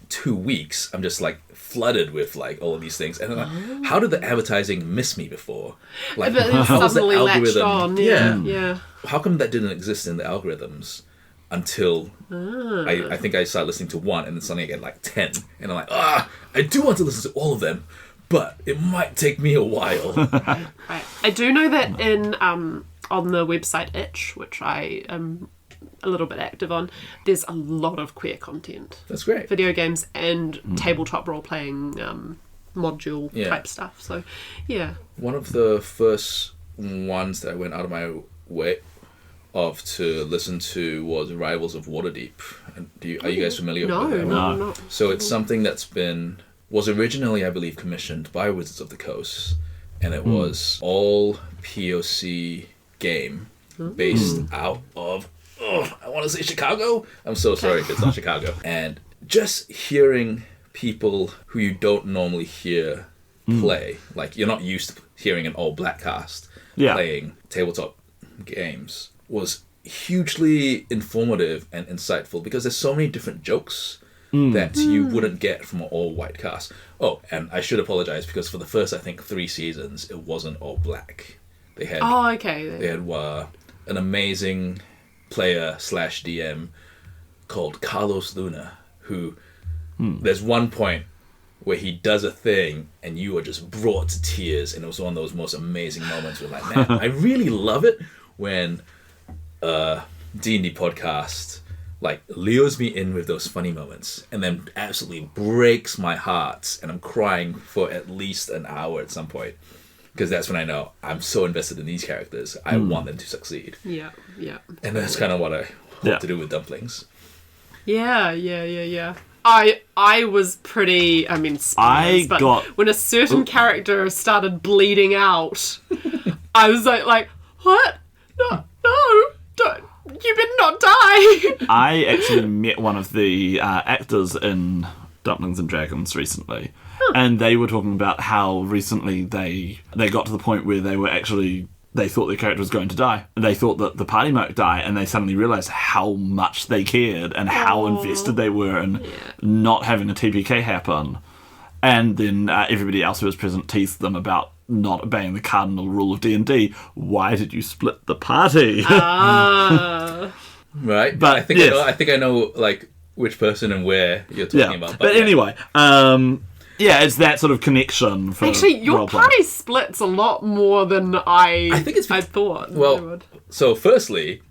Speaker 3: 2 weeks I'm just like flooded with like all of these things, and then like, how did the advertising miss me before? Like
Speaker 2: But then
Speaker 3: how was the
Speaker 2: suddenly latched
Speaker 3: algorithm?
Speaker 2: on, yeah.
Speaker 3: How come that didn't exist in the algorithms until I think I started listening to one, and then suddenly I get like 10, and I'm like, I do want to listen to all of them, but it might take me a while.
Speaker 2: Right. I do know that in on the website Itch, which I am a little bit active on, there's a lot of queer content.
Speaker 3: That's great.
Speaker 2: Video games and tabletop role-playing module type stuff. So, yeah.
Speaker 3: One of the first ones that I went out of my way of to listen to was Rivals of Waterdeep. And are you guys familiar
Speaker 2: No,
Speaker 3: with that?
Speaker 2: no, I'm not.
Speaker 3: So it's something that's was originally, I believe, commissioned by Wizards of the Coast, and it was all POC game based out of, I want to say Chicago. I'm so sorry if it's not Chicago. And just hearing people who you don't normally hear play, like you're not used to hearing an all-black cast playing tabletop games, was hugely informative and insightful, because there's so many different jokes that you wouldn't get from an all-white cast. Oh, and I should apologize, because for the first, I think, 3 seasons, it wasn't all black. They had they had an amazing player / DM called Carlos Luna, who there's one point where he does a thing and you are just brought to tears, and it was one of those most amazing moments where like, man, I really love it when D&D podcast like lures me in with those funny moments and then absolutely breaks my heart and I'm crying for at least an hour at some point. Because that's when I know I'm so invested in these characters. I want them to succeed.
Speaker 2: Yeah.
Speaker 3: And that's kind of what I hope to do with Dumplings.
Speaker 2: Yeah. I was pretty, I mean, spoilers, but when a certain character started bleeding out, I was like, what? No, don't, you better not die.
Speaker 1: I actually met one of the actors in Dumplings and Dragons recently, and they were talking about how recently they got to the point where they thought their character was going to die. They thought that the party might die, and they suddenly realised how much they cared and how invested they were in not having a TPK happen. And then everybody else who was present teased them about not obeying the cardinal rule of D&D. Why did you split the party?
Speaker 3: Right, but I think I know like which person and where you're talking about.
Speaker 1: But anyway, it's that sort of connection. For
Speaker 2: actually, your party splits a lot more than I thought.
Speaker 3: Well, so firstly,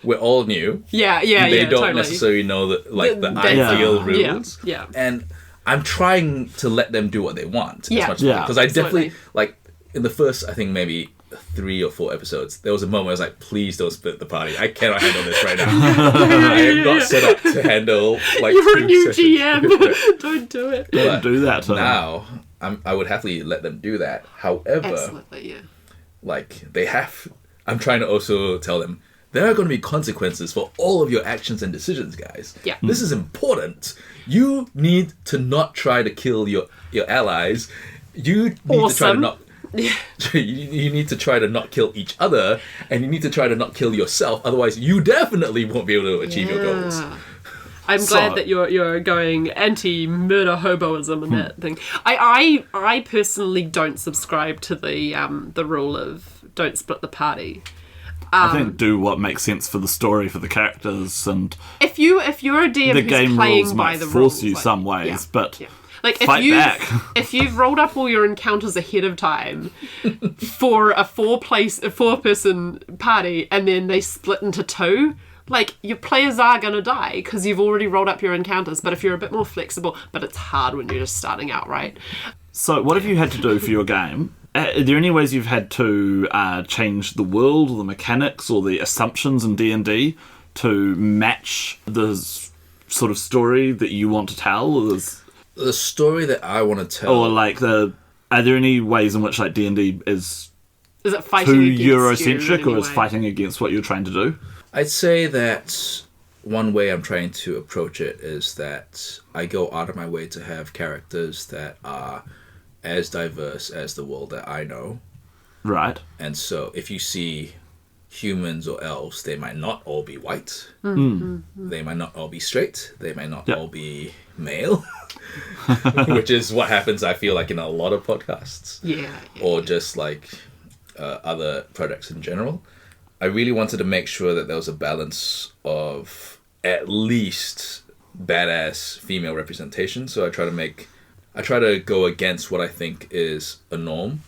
Speaker 3: we're all new. They don't
Speaker 2: totally.
Speaker 3: necessarily know the ideal rules.
Speaker 2: Yeah.
Speaker 3: And I'm trying to let them do what they want as much as
Speaker 2: Yeah.
Speaker 3: because I definitely like in the first, I think maybe 3 or 4 episodes, there was a moment where I was like, please don't split the party. I cannot handle this right now. I am not set up to handle like
Speaker 2: you're a new
Speaker 3: sessions.
Speaker 2: GM. Don't do it.
Speaker 1: Don't do that.
Speaker 3: Now, I would happily let them do that. However,
Speaker 2: Absolutely, yeah.
Speaker 3: like I'm trying to also tell them there are going to be consequences for all of your actions and decisions, guys.
Speaker 2: Yeah.
Speaker 3: This is important. You need to not try to kill your allies. You need to try to not. You need to try to not kill each other, and you need to try to not kill yourself. Otherwise, you definitely won't be able to achieve your goals.
Speaker 2: I'm glad that you're going anti-murder hoboism and that thing. I personally don't subscribe to the rule of don't split the party.
Speaker 1: I think do what makes sense for the story, for the characters, and
Speaker 2: if you're a DM
Speaker 1: the
Speaker 2: who's
Speaker 1: game
Speaker 2: playing
Speaker 1: rules
Speaker 2: by
Speaker 1: might
Speaker 2: the
Speaker 1: force
Speaker 2: rules,
Speaker 1: you
Speaker 2: like,
Speaker 1: some ways, but
Speaker 2: like
Speaker 1: fight back.
Speaker 2: If you've rolled up all your encounters ahead of time for a 4-person party and then they split into 2, like your players are gonna die because you've already rolled up your encounters. But if you're a bit more flexible, but it's hard when you're just starting out, right?
Speaker 1: So what have you had to do for your game? Are there any ways you've had to change the world or the mechanics or the assumptions in D&D to match the sort of story that you want to tell? Or
Speaker 3: The story that I want to tell,
Speaker 1: or like are there any ways in which like D&D is
Speaker 2: it fighting
Speaker 1: too
Speaker 2: against
Speaker 1: Eurocentric
Speaker 2: you in
Speaker 1: or is
Speaker 2: any way?
Speaker 1: fighting against what you're trying to do?
Speaker 3: I'd say that one way I'm trying to approach it is that I go out of my way to have characters that are as diverse as the world that I know.
Speaker 1: Right.
Speaker 3: And so if you see humans or elves, they might not all be white. They might not all be straight. They might not all be male. Which is what happens, I feel like, in a lot of podcasts. Or just like other projects in general. I really wanted to make sure that there was a balance of at least badass female representation. So I try to go against what I think is a norm.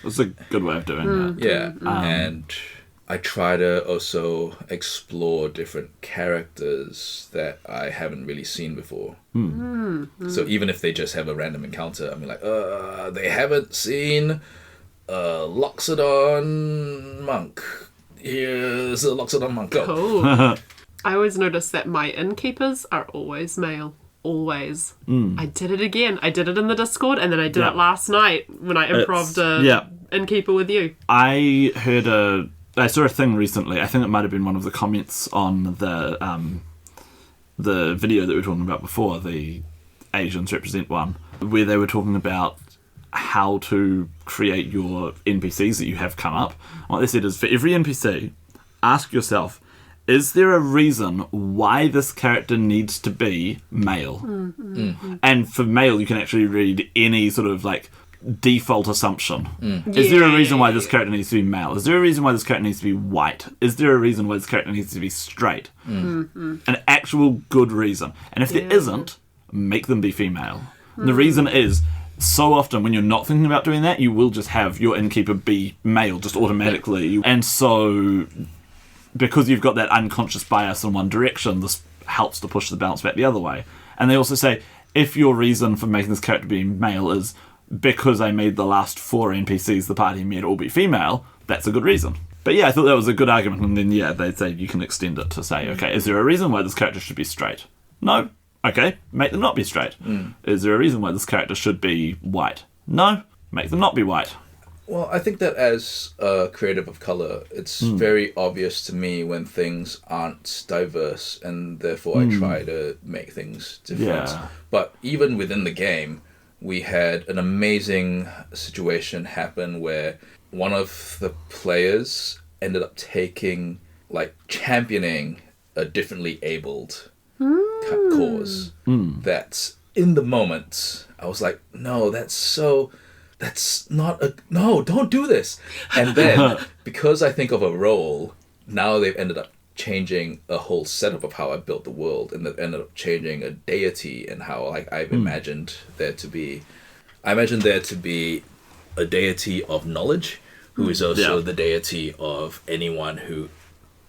Speaker 1: That's a good way of doing that.
Speaker 3: Yeah, and I try to also explore different characters that I haven't really seen before. So even if they just have a random encounter, I mean, like, they haven't seen a Loxodon monk. Here's a Loxodon monk. Go.
Speaker 2: Cool. I always notice that my innkeepers are always male. Always. I did it again. I did it in the Discord, and then I did it last night when I improv'd a innkeeper with you.
Speaker 1: I saw a thing recently. I think it might have been one of the comments on the video that we were talking about before, the Asians Represent one, where they were talking about how to create your NPCs that you have come up. What they said is, for every NPC, ask yourself, is there a reason why this character needs to be male? And for male, you can actually read any sort of like default assumption. Is there a reason why this character needs to be male? Is there a reason why this character needs to be white? Is there a reason why this character needs to be straight? An actual good reason. And if there isn't, make them be female. And the reason is, so often when you're not thinking about doing that, you will just have your innkeeper be male just automatically. And so because you've got that unconscious bias in one direction, this helps to push the balance back the other way. And they also say, if your reason for making this character be male is because I made the last 4 NPCs the party met all be female, that's a good reason. But yeah, I thought that was a good argument, and then they'd say you can extend it to say, okay, is there a reason why this character should be straight? No? Okay, make them not be straight. Is there a reason why this character should be white? No? Make them not be white.
Speaker 3: Well, I think that as a creative of color, it's very obvious to me when things aren't diverse, and therefore I try to make things different.
Speaker 1: Yeah.
Speaker 3: But even within the game, we had an amazing situation happen where one of the players ended up championing a differently abled cause. That in the moment, I was like, no, don't do this. And then, because I think of a role, now they've ended up changing a whole setup of how I built the world, and they've ended up changing a deity and how I've imagined there to be. I imagined there to be a deity of knowledge, who is also the deity of anyone who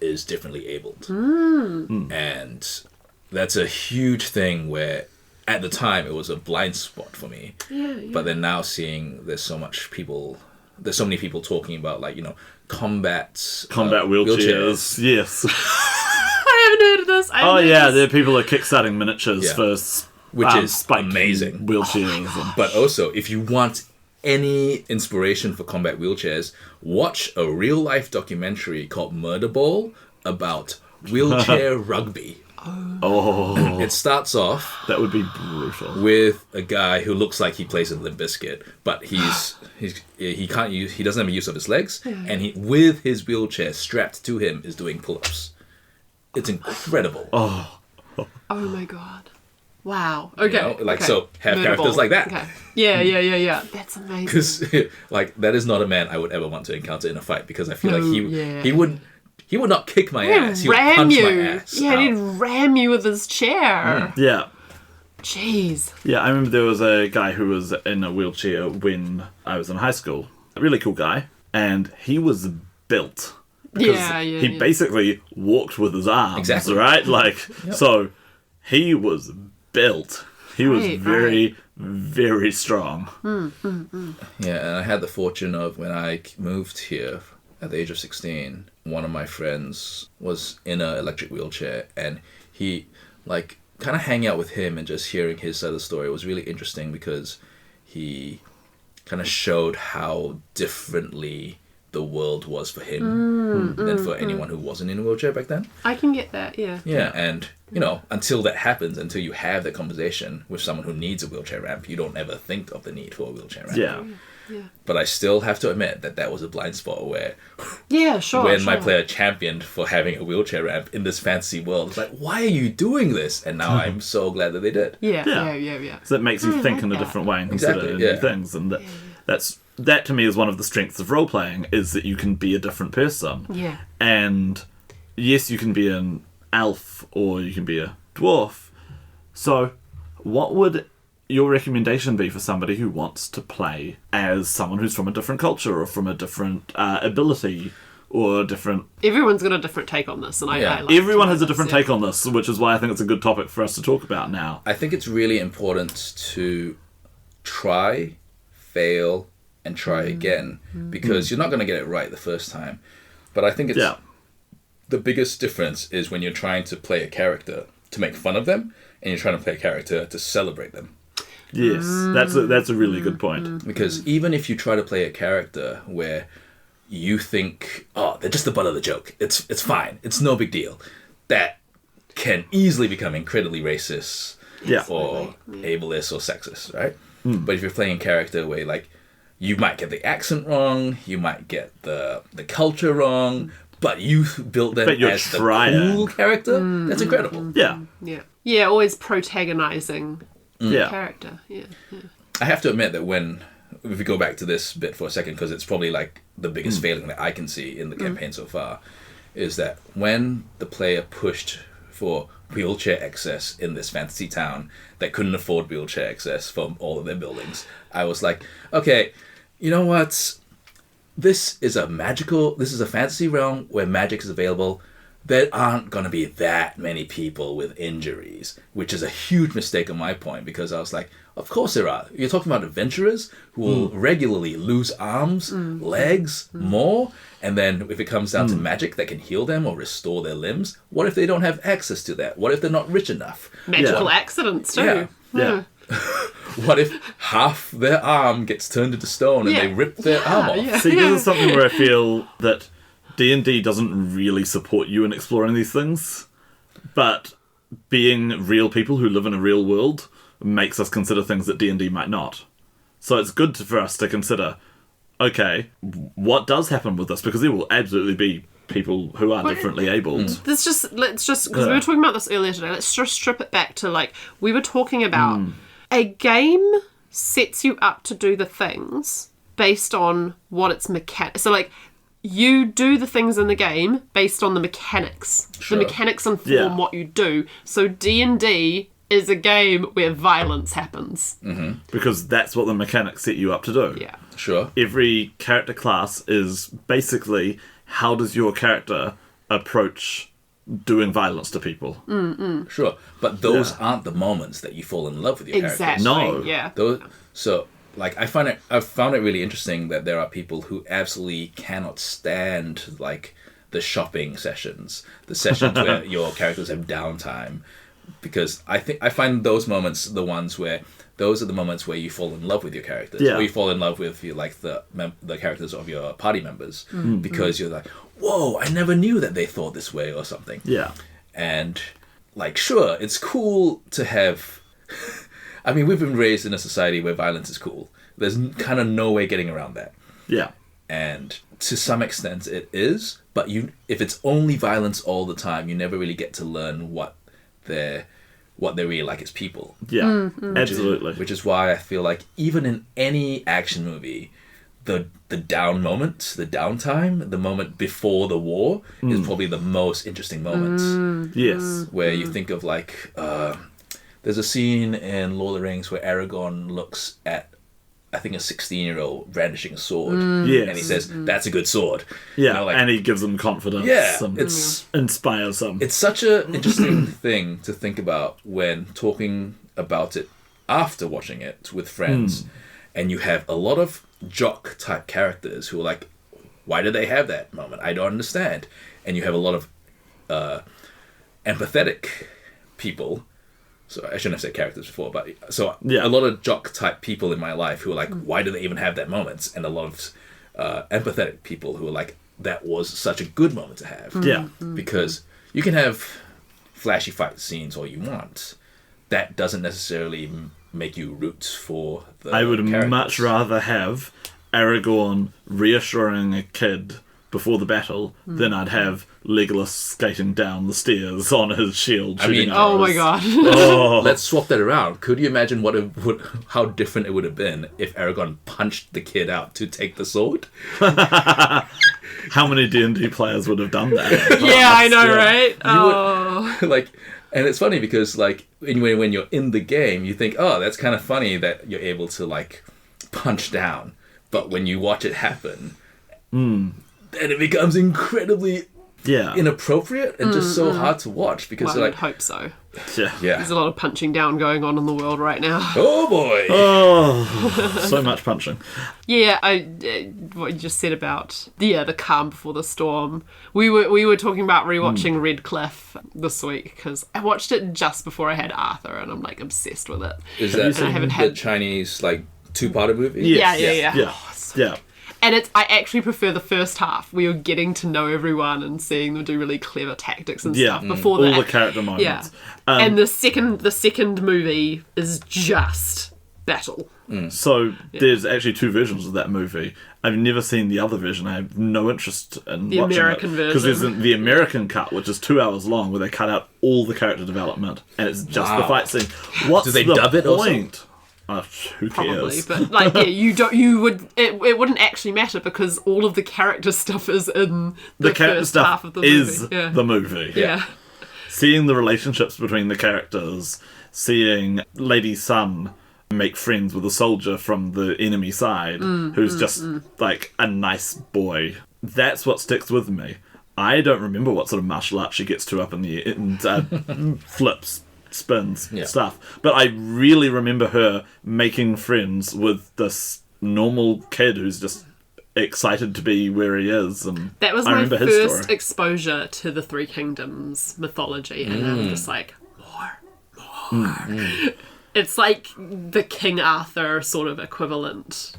Speaker 3: is differently abled. And that's a huge thing where, at the time, it was a blind spot for me. But then now seeing there's so many people talking about combat
Speaker 1: wheelchairs. Yes.
Speaker 2: I haven't heard of this.
Speaker 1: There are people that are kickstarting miniatures for
Speaker 3: which is
Speaker 1: spiky
Speaker 3: amazing
Speaker 1: wheelchairs.
Speaker 3: But also, if you want any inspiration for combat wheelchairs, watch a real life documentary called Murder Ball about wheelchair rugby.
Speaker 1: Oh,
Speaker 3: It starts off
Speaker 1: that would be brutal.
Speaker 3: with a guy who looks like he plays in Limp Bizkit, but he doesn't have a use of his legs, and he, with his wheelchair strapped to him, is doing pull-ups. It's incredible.
Speaker 1: Oh
Speaker 2: my god. Wow. Okay.
Speaker 3: So have characters like that.
Speaker 2: Okay. Yeah. That's amazing.
Speaker 3: Because that is not a man I would ever want to encounter in a fight, because I feel like he would not kick my ass. He would punch my ass.
Speaker 2: Yeah, he'd ram you with his chair.
Speaker 1: Yeah.
Speaker 2: Jeez.
Speaker 1: Yeah, I remember there was a guy who was in a wheelchair when I was in high school. A really cool guy. And he was built. He basically walked with his arms,
Speaker 3: exactly.
Speaker 1: Right? So he was built. He was very, very strong.
Speaker 3: Yeah, and I had the fortune of, when I moved here at the age of 16, one of my friends was in an electric wheelchair, and he, kind of hanging out with him and just hearing his side of the story was really interesting, because he kind of showed how differently the world was for him than for anyone who wasn't in a wheelchair back then.
Speaker 2: I can get that, yeah.
Speaker 3: Yeah, and, until that happens, until you have that conversation with someone who needs a wheelchair ramp, you don't ever think of the need for a wheelchair ramp.
Speaker 1: Yeah.
Speaker 3: But I still have to admit that was a blind spot where... my player championed for having a wheelchair ramp in this fantasy world, it's like, why are you doing this? And now I'm so glad that they did.
Speaker 2: Yeah.
Speaker 1: So it makes you think in a different way and consider new things. And that to me is one of the strengths of role-playing, is that you can be a different person.
Speaker 2: Yeah.
Speaker 1: And yes, you can be an elf or you can be a dwarf. So what would your recommendation be for somebody who wants to play as someone who's from a different culture or from a different ability or different...
Speaker 2: Everyone's got a different take on this, and I like
Speaker 1: everyone has a different take on this, which is why I think it's a good topic for us to talk about now.
Speaker 3: I think it's really important to try, fail, and try again, because you're not going to get it right the first time. But I think it's the biggest difference is when you're trying to play a character to make fun of them, and you're trying to play a character to celebrate them.
Speaker 1: Yes, that's a really good point.
Speaker 3: Because even if you try to play a character where you think, oh, they're just the butt of the joke, it's fine, it's no big deal, that can easily become incredibly racist or ableist or sexist, right? But if you're playing a character where you might get the accent wrong, you might get the culture wrong, but you built them as the cool character, that's incredible.
Speaker 2: Yeah, always protagonizing the character. Yeah.
Speaker 3: I have to admit that if we go back to this bit for a second, because it's probably the biggest failing that I can see in the campaign so far, is that when the player pushed for wheelchair access in this fantasy town that couldn't afford wheelchair access from all of their buildings, I was like, okay, you know what? This is a fantasy realm where magic is available. there aren't going to be that many people with injuries, which is a huge mistake on my point, because I was like, of course there are. You're talking about adventurers who will regularly lose arms, legs, more, and then if it comes down to magic that can heal them or restore their limbs, what if they don't have access to that? What if they're not rich enough?
Speaker 2: Magical accidents too.
Speaker 1: Yeah.
Speaker 3: What if half their arm gets turned into stone and they rip their arm off?
Speaker 2: Yeah.
Speaker 1: See, this is something where I feel that D&D doesn't really support you in exploring these things, but being real people who live in a real world makes us consider things that D&D might not. So it's good for us to consider, okay, what does happen with this? Because there will absolutely be people who are differently abled.
Speaker 2: Let's just because we were talking about this earlier today. Let's just strip it back to like we were talking about. A game sets you up to do the things based on what its mechanics. So like you do the things in the game based on the mechanics.
Speaker 3: Sure.
Speaker 2: The mechanics inform what you do. So D&D is a game where violence happens.
Speaker 1: Because that's what the mechanics set you up to do.
Speaker 2: Yeah.
Speaker 3: Sure.
Speaker 1: Every character class is basically how does your character approach doing violence to people.
Speaker 3: Sure. But those aren't the moments that you fall in love with your
Speaker 2: Exactly.
Speaker 1: No.
Speaker 2: Yeah.
Speaker 3: So, like, I've found it really interesting that there are people who absolutely cannot stand, like, the shopping sessions, the sessions where your characters have downtime, because I find those moments those are the moments where you fall in love with your characters, or you fall in love with the characters of your party members, because you're like, whoa, I never knew that they thought this way or something.
Speaker 1: Yeah.
Speaker 3: And, like, sure, it's cool to have... I mean, we've been raised in a society where violence is cool. There's kind of no way getting around that.
Speaker 1: Yeah.
Speaker 3: And to some extent it is, but if it's only violence all the time, you never really get to learn what they're really like as people.
Speaker 1: Yeah. Absolutely.
Speaker 3: Which is why I feel like even in any action movie, the down moment, the downtime, the moment before the war is probably the most interesting moment.
Speaker 1: Yes.
Speaker 3: Where you think of like, there's a scene in Lord of the Rings where Aragorn looks at, I think, a 16-year-old brandishing a sword.
Speaker 1: Yes.
Speaker 3: And he says, that's a good sword.
Speaker 1: Yeah,
Speaker 3: You know, like,
Speaker 1: and he gives them confidence.
Speaker 3: Yeah,
Speaker 1: and
Speaker 3: it's-
Speaker 1: inspires them.
Speaker 3: It's such an interesting thing to think about when talking about it after watching it with friends. And you have a lot of jock-type characters who are like, why do they have that moment? I don't understand. And you have a lot of empathetic people. So I shouldn't have said characters before, but a lot of jock-type people in my life who are like, why do they even have that moment? And a lot of empathetic people who are like, that was such a good moment to have.
Speaker 1: Yeah.
Speaker 3: Because you can have flashy fight scenes all you want. That doesn't necessarily make you root for the
Speaker 1: I would
Speaker 3: characters.
Speaker 1: much rather have Aragorn reassuring a kid before the battle than I'd have Legolas skating down the stairs on his shield.
Speaker 3: I mean,
Speaker 2: Oh my god.
Speaker 1: Oh,
Speaker 3: Let's swap that around. Could you imagine how different it would have been if Aragorn punched the kid out to take the sword?
Speaker 1: how many D&D players would have done that?
Speaker 2: Yeah, I know,
Speaker 1: Yeah.
Speaker 2: right?
Speaker 3: You would, and it's funny because like when you're in the game, you think, oh, that's kind of funny that you're able to like punch down, but when you watch it happen, then it becomes incredibly
Speaker 1: Yeah.
Speaker 3: inappropriate and just so hard to watch because
Speaker 2: Well, I
Speaker 3: you're
Speaker 2: would
Speaker 3: like,
Speaker 2: hope so.
Speaker 1: Yeah.
Speaker 2: There's a lot of punching down going on in the world right now.
Speaker 3: oh boy.
Speaker 1: Oh, so much punching.
Speaker 2: Yeah, what you just said about the calm before the storm. We were talking about rewatching Red Cliff this week because I watched it just before I had Arthur, and I'm like obsessed with it.
Speaker 3: Is that
Speaker 2: I haven't
Speaker 3: the
Speaker 2: had-
Speaker 3: Chinese like two-parter movie?
Speaker 1: Yes.
Speaker 2: Yeah.
Speaker 1: Yeah. Yeah.
Speaker 2: And I actually prefer the first half where you're getting to know everyone and seeing them do really clever tactics and
Speaker 1: Yeah.
Speaker 2: stuff before
Speaker 1: All
Speaker 2: the
Speaker 1: the character moments.
Speaker 2: Yeah. And the second movie is just battle.
Speaker 1: So there's actually two versions of that movie. I've never seen the other version. I have no interest in
Speaker 2: The
Speaker 1: watching
Speaker 2: American
Speaker 1: it. Because there's
Speaker 2: version.
Speaker 1: the American cut, which is 2 hours long, where they cut out all the character development, and it's just the
Speaker 3: Wow.
Speaker 1: fight scene. What's
Speaker 3: Do they
Speaker 1: the
Speaker 3: dub it or
Speaker 1: point? Who
Speaker 2: Probably,
Speaker 1: cares?
Speaker 2: but like, it wouldn't actually matter because all of the character stuff is in the
Speaker 1: character
Speaker 2: first
Speaker 1: stuff
Speaker 2: half of the movie.
Speaker 1: is
Speaker 2: yeah.
Speaker 1: the movie.
Speaker 2: Yeah.
Speaker 1: Seeing the relationships between the characters, seeing Lady Sun make friends with a soldier from the enemy side who's just like a nice boy. That's what sticks with me. I don't remember what sort of martial art she gets to up in the air and flips, spins, stuff. But I really remember her making friends with this normal kid who's just excited to be where he is. And
Speaker 2: that was
Speaker 1: I
Speaker 2: my
Speaker 1: remember his
Speaker 2: first
Speaker 1: story.
Speaker 2: exposure to the Three Kingdoms mythology, and I'm just like, more. It's like the King Arthur sort of equivalent,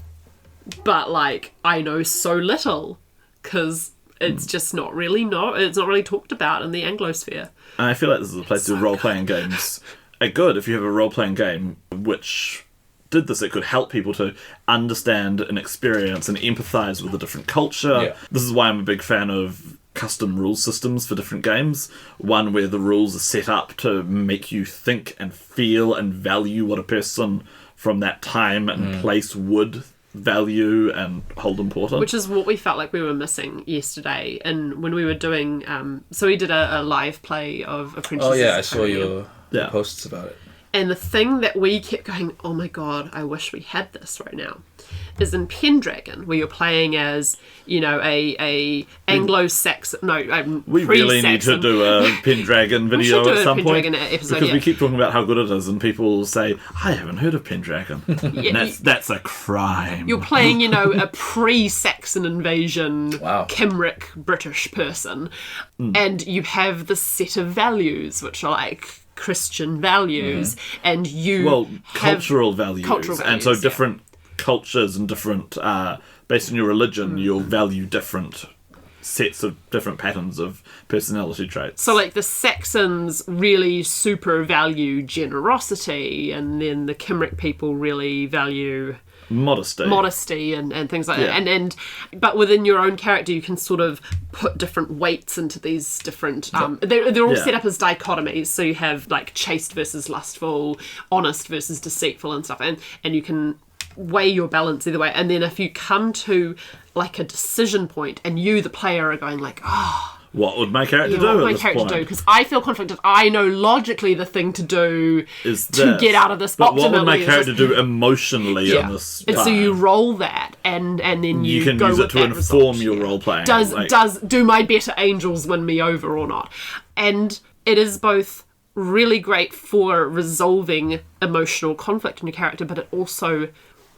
Speaker 2: but like I know so little because it's just it's not really talked about in the Anglosphere.
Speaker 1: And I feel like this is a place where role-playing games are good. If you have a role-playing game which did this, it could help people to understand and experience and empathise with a different culture.
Speaker 3: Yeah.
Speaker 1: This is why I'm a big fan of custom rule systems for different games. One where the rules are set up to make you think and feel and value what a person from that time and place would value and hold important.
Speaker 2: Which is what we felt like we were missing yesterday. And when we were doing, so we did a live play of Apprentices.
Speaker 3: Oh yeah, I saw
Speaker 2: Caribbean.
Speaker 3: your posts about it.
Speaker 2: And the thing that we kept going, oh my god, I wish we had this right now, is in Pendragon, where you're playing as, a Anglo-Saxon,
Speaker 1: we really need to do a Pendragon video
Speaker 2: do
Speaker 1: at
Speaker 2: a
Speaker 1: some point.
Speaker 2: Pendragon episode,
Speaker 1: because we keep talking about how good it is and people say, I haven't heard of Pendragon.
Speaker 2: Yeah,
Speaker 1: that's a crime.
Speaker 2: You're playing, a pre-Saxon invasion
Speaker 3: Wow.
Speaker 2: Cymric British person, and you have this set of values, which are like Christian values, and you have
Speaker 1: cultural values. And so
Speaker 2: yeah.
Speaker 1: different cultures and different, based on your religion, you'll value different sets of different patterns of personality traits.
Speaker 2: So like the Saxons really super value generosity, and then the Cymric people really value modesty and things like that. And but within your own character you can sort of put different weights into these different they're all set up as dichotomies, so you have like chaste versus lustful, honest versus deceitful and stuff, and you can weigh your balance either way. And then if you come to like a decision point and you the player are going like,
Speaker 1: what would my character do?
Speaker 2: What would my character do? Because I feel conflicted. I know logically the thing to do
Speaker 1: is
Speaker 2: to get out of this.
Speaker 1: But what would my character do emotionally in this?
Speaker 2: And so you roll that, and then you
Speaker 1: can
Speaker 2: go
Speaker 1: use
Speaker 2: with
Speaker 1: it to
Speaker 2: that
Speaker 1: inform
Speaker 2: result.
Speaker 1: your role playing.
Speaker 2: Do my better angels win me over or not? And it is both really great for resolving emotional conflict in your character, but it also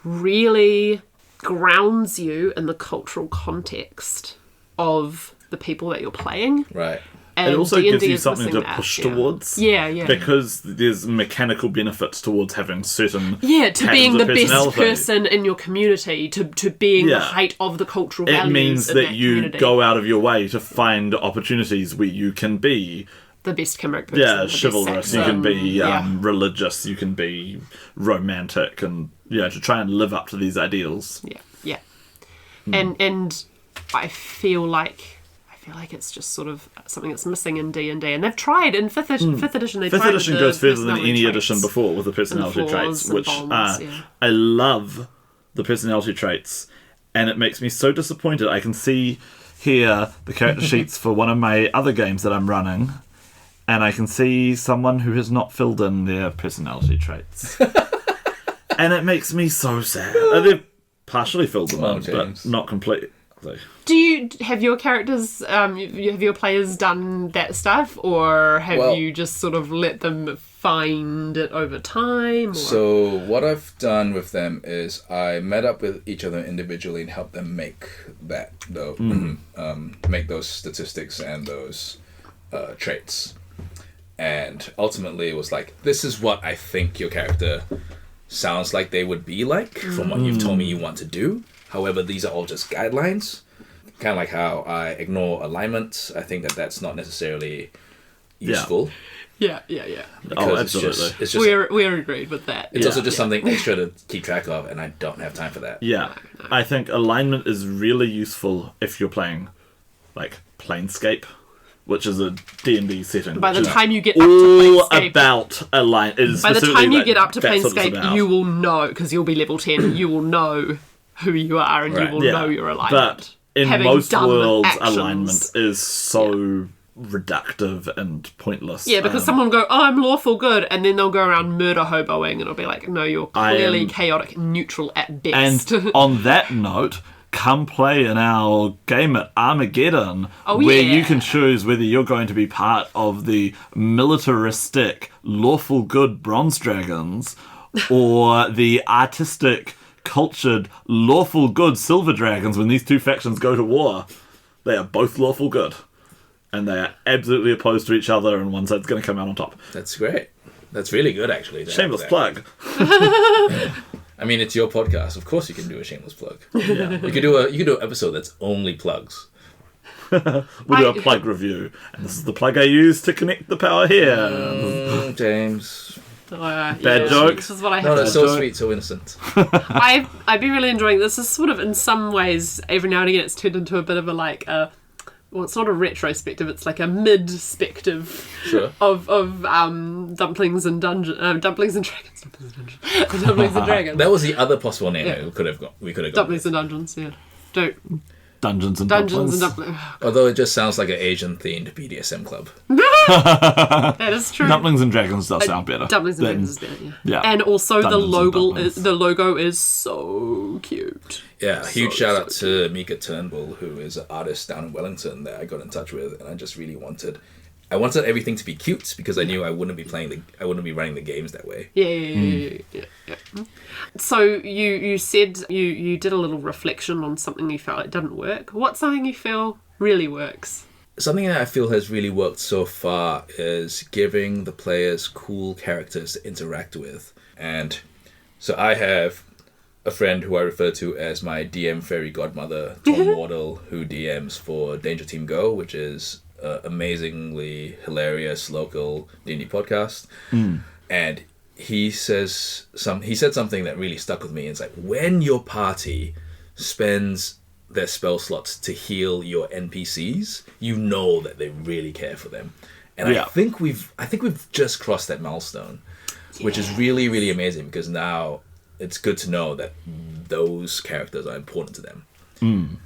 Speaker 2: really grounds you in the cultural context of the people that you're playing.
Speaker 3: Right.
Speaker 2: And
Speaker 1: it also
Speaker 2: D&D
Speaker 1: gives you
Speaker 2: is
Speaker 1: something to
Speaker 2: missing
Speaker 1: push
Speaker 2: that.
Speaker 1: towards.
Speaker 2: Yeah.
Speaker 1: Because there's mechanical benefits towards having certain
Speaker 2: to being the best
Speaker 1: personality.
Speaker 2: person in your community, to being the height of the cultural values.
Speaker 1: It means
Speaker 2: in
Speaker 1: that you
Speaker 2: community.
Speaker 1: go out of your way to find opportunities where you can be
Speaker 2: the best Cymric person. the
Speaker 1: chivalrous,
Speaker 2: best
Speaker 1: you can
Speaker 2: Saxon.
Speaker 1: be religious, you can be romantic, and to try and live up to these ideals.
Speaker 2: Yeah. And I feel like it's just sort of something that's missing in D&D, and they've tried in fifth edition. Fifth edition
Speaker 1: goes further than any edition before with the personality traits, which I love the personality traits, and it makes me so disappointed. I can see here the character sheets for one of my other games that I'm running, and I can see someone who has not filled in their personality traits. And it makes me so sad. They've partially filled them in, but not completely.
Speaker 2: Do you have your characters, have your players done that stuff, or have you just sort of let them find it over time? Or?
Speaker 3: So what I've done with them is I met up with each of them individually and helped them make that, make those statistics and those traits. And ultimately it was like, this is what I think your character sounds like they would be like from what you've told me you want to do. However, these are all just guidelines. Kind of like how I ignore alignment. I think that's not necessarily useful.
Speaker 2: Yeah.
Speaker 1: Oh, absolutely.
Speaker 3: It's just
Speaker 2: we're agreed with that.
Speaker 3: It's also just something extra to keep track of, and I don't have time for that.
Speaker 1: Yeah. No. I think alignment is really useful if you're playing, like, Planescape, which is a D&D setting.
Speaker 2: By the time you get up to Planescape...
Speaker 1: about alignment.
Speaker 2: By the time you get up to Planescape, you will know, because you'll be level 10, you will know who you are, and you will know your alignment.
Speaker 1: But in most worlds,
Speaker 2: actions.
Speaker 1: alignment is so reductive and pointless.
Speaker 2: Yeah, because someone will go, I'm lawful good, and then they'll go around murder hoboing, and it'll be like, no, you're clearly chaotic neutral at best.
Speaker 1: And on that note, come play in our game at Armageddon,
Speaker 2: Oh,
Speaker 1: where
Speaker 2: yeah.
Speaker 1: you can choose whether you're going to be part of the militaristic, lawful good bronze dragons or the artistic, cultured, lawful good silver dragons. When these two factions go to war, they are both lawful good. And they are absolutely opposed to each other, and one side's going to come out on top.
Speaker 3: That's great. That's really good, actually.
Speaker 1: Shameless plug.
Speaker 3: I mean, it's your podcast. Of course, you can do a shameless plug.
Speaker 1: Yeah.
Speaker 3: You could do an episode that's only plugs.
Speaker 1: We'll do a plug review. And this is the plug I use to connect the power here.
Speaker 3: James.
Speaker 1: Bad joke.
Speaker 2: This is what I
Speaker 3: No,
Speaker 2: have
Speaker 3: that's
Speaker 2: to
Speaker 3: so sweet, so innocent.
Speaker 2: I've been really enjoying this. Is sort of in some ways, every now and again, it's turned into a bit of a well, it's not a retrospective. It's like a mid-spective
Speaker 3: Sure.
Speaker 2: of dumplings and dragons. Dumplings and dragons.
Speaker 3: That was the other possible name
Speaker 2: Yeah.
Speaker 3: we could have gone
Speaker 2: Dumplings
Speaker 3: with.
Speaker 2: and dungeons. Yeah.
Speaker 1: Dungeons and
Speaker 2: Dungeons and
Speaker 1: dumplings.
Speaker 2: dumplings.
Speaker 3: Although it just sounds like an Asian-themed BDSM club.
Speaker 2: That is true.
Speaker 1: Dumplings and Dragons does sound better.
Speaker 2: Dumplings and
Speaker 1: than-
Speaker 2: dragons is better. Yeah.
Speaker 1: Yeah.
Speaker 2: And also
Speaker 1: Dungeons and dumplings.
Speaker 2: the logo is so cute.
Speaker 3: Yeah, huge
Speaker 2: So,
Speaker 3: shout out
Speaker 2: so
Speaker 3: to Mika Turnbull, who is an artist down in Wellington that I got in touch with, and I just really wanted everything to be cute because I knew I wouldn't be running the games that way.
Speaker 2: Yeah. So you said you did a little reflection on something you felt it didn't work. What's something you feel really works?
Speaker 3: Something that I feel has really worked so far is giving the players cool characters to interact with. And so I have a friend who I refer to as my DM fairy godmother, Tom Wardle, who DMs for Danger Team Go, which is an amazingly hilarious local D&D podcast. And he said something that really stuck with me. It's like, when your party spends their spell slots to heal your NPCs, you know that they really care for them. And
Speaker 1: Yeah.
Speaker 3: I think we've just crossed that milestone, which is really, really amazing, because now it's good to know that those characters are important to them.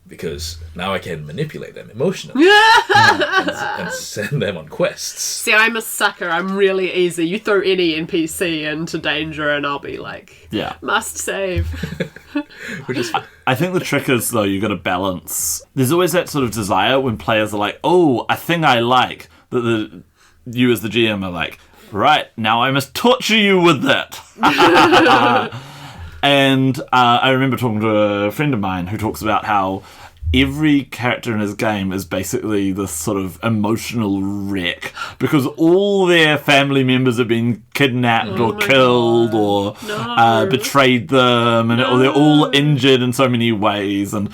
Speaker 3: Because now I can manipulate them emotionally and send them on quests.
Speaker 2: See, I'm a sucker. I'm really easy. You throw any NPC into danger and I'll be like,
Speaker 1: Yeah.
Speaker 2: must save.
Speaker 3: Which is
Speaker 1: I think the trick is, though, you got to balance. There's always that sort of desire when players are like, oh, a thing I like, that you as the GM are like, right, now I must torture you with it. And I remember talking to a friend of mine who talks about how every character in his game is basically this sort of emotional wreck because all their family members have been kidnapped or killed or betrayed them, and or they're all injured in so many ways. And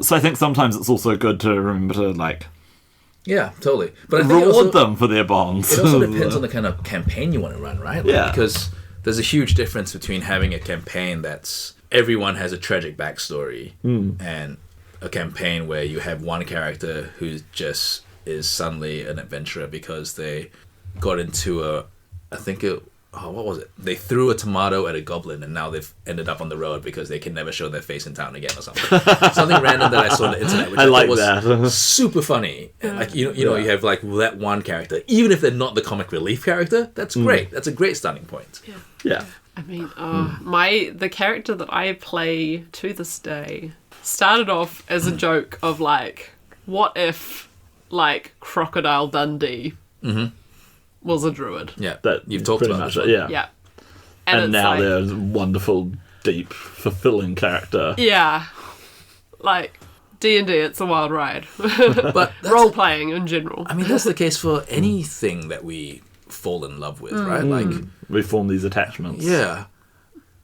Speaker 1: so I think sometimes it's also good to remember to like
Speaker 3: yeah, totally. But I think
Speaker 1: reward them for their bonds.
Speaker 3: it also depends on the kind of campaign you want to run, right? Like,
Speaker 1: Yeah.
Speaker 3: Because there's a huge difference between having a campaign that's everyone has a tragic backstory and a campaign where you have one character who just is suddenly an adventurer because they got into what was it? They threw a tomato at a goblin and now they've ended up on the road because they can never show their face in town again or something. Something random that I saw on the internet, which
Speaker 1: I
Speaker 3: I
Speaker 1: like
Speaker 3: thought was
Speaker 1: that.
Speaker 3: super funny. And like you know, you have like that one character, even if they're not the comic relief character, that's great. That's a great starting point.
Speaker 1: Yeah.
Speaker 2: I mean, the character that I play to this day started off as a joke of like, what if like Crocodile Dundee was a druid?
Speaker 3: Yeah,
Speaker 1: That
Speaker 3: you've talked
Speaker 1: pretty
Speaker 3: about
Speaker 1: much
Speaker 3: this
Speaker 1: it,
Speaker 3: one.
Speaker 1: yeah.
Speaker 2: Yeah.
Speaker 1: And
Speaker 2: it's
Speaker 1: now
Speaker 2: like,
Speaker 1: they're a wonderful, deep, fulfilling character.
Speaker 2: yeah, like D&D, it's a wild ride.
Speaker 3: But that's,
Speaker 2: Role playing in general.
Speaker 3: I mean, that's the case for anything that we fall in love with, right? Like,
Speaker 1: We form these attachments.
Speaker 3: yeah.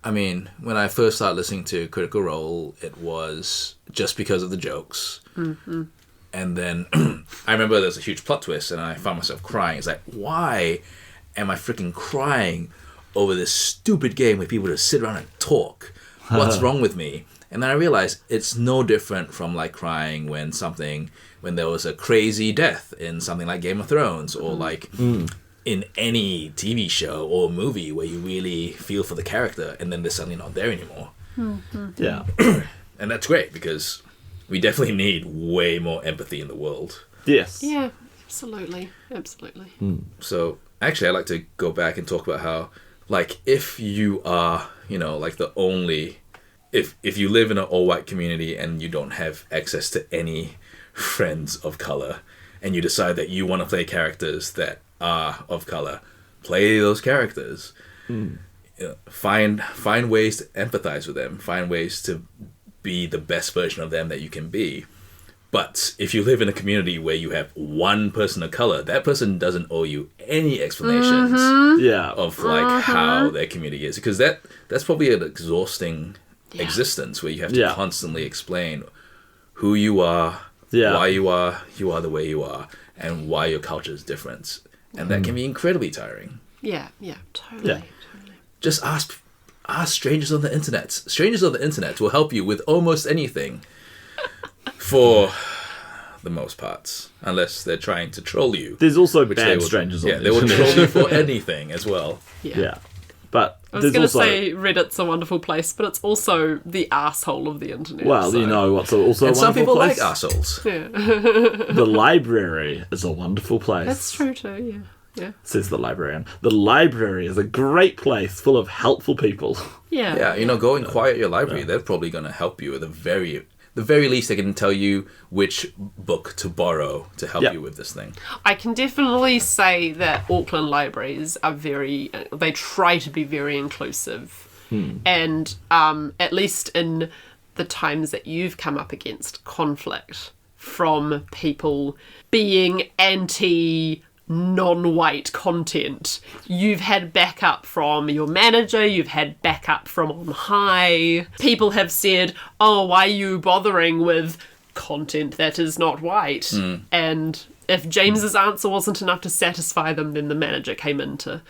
Speaker 3: I mean, when I first started listening to Critical Role, it was just because of the jokes. And then I remember there's a huge plot twist and I found myself crying. It's like, why am I freaking crying over this stupid game where people just sit around and talk? What's wrong with me? And then I realized it's no different from like crying when there was a crazy death in something like Game of Thrones or like in any TV show or movie where you really feel for the character and then they're suddenly not there anymore.
Speaker 1: Yeah.
Speaker 3: And that's great because we definitely need way more empathy in the world.
Speaker 1: Yes.
Speaker 2: Yeah, absolutely.
Speaker 3: So actually I'd like to go back and talk about how, like, if you are, you know, like if you live in an all-white community and you don't have access to any friends of color, and you decide that you want to play characters that are of color, play those characters. You know, find ways to empathize with them. Find ways to be the best version of them that you can be. But if you live in a community where you have one person of color, that person doesn't owe you any explanations of like how their community is, because that's probably an exhausting existence where you have to constantly explain who you are, why you are the way you are, and why your culture is different, and that can be incredibly tiring.
Speaker 2: Totally.
Speaker 3: Just ask strangers on the internet. Strangers on the internet will help you with almost anything. For the most parts, unless they're trying to troll you.
Speaker 1: There's also bad strangers on the
Speaker 3: internet. They will troll you for anything as well.
Speaker 1: Yeah. But
Speaker 2: I was going to say Reddit's a wonderful place, but it's also the asshole of the internet.
Speaker 1: Well,
Speaker 2: so.
Speaker 1: you know what's also
Speaker 3: and
Speaker 1: a wonderful place?
Speaker 3: some people like assholes.
Speaker 2: Yeah.
Speaker 1: The library is a wonderful place.
Speaker 2: That's true too, yeah.
Speaker 1: Says the librarian. The library is a great place full of helpful people.
Speaker 2: Yeah.
Speaker 3: Yeah, go and quiet your library. They're probably going to help you at the very least. They can tell you which book to borrow to help you with this thing.
Speaker 2: I can definitely say that Auckland libraries are they try to be very inclusive. And at least in the times that you've come up against conflict from people being non-white content, you've had backup from your manager, you've had backup from on high. People have said, oh, why are you bothering with content that is not white? And if James's answer wasn't enough to satisfy them, then the manager came in to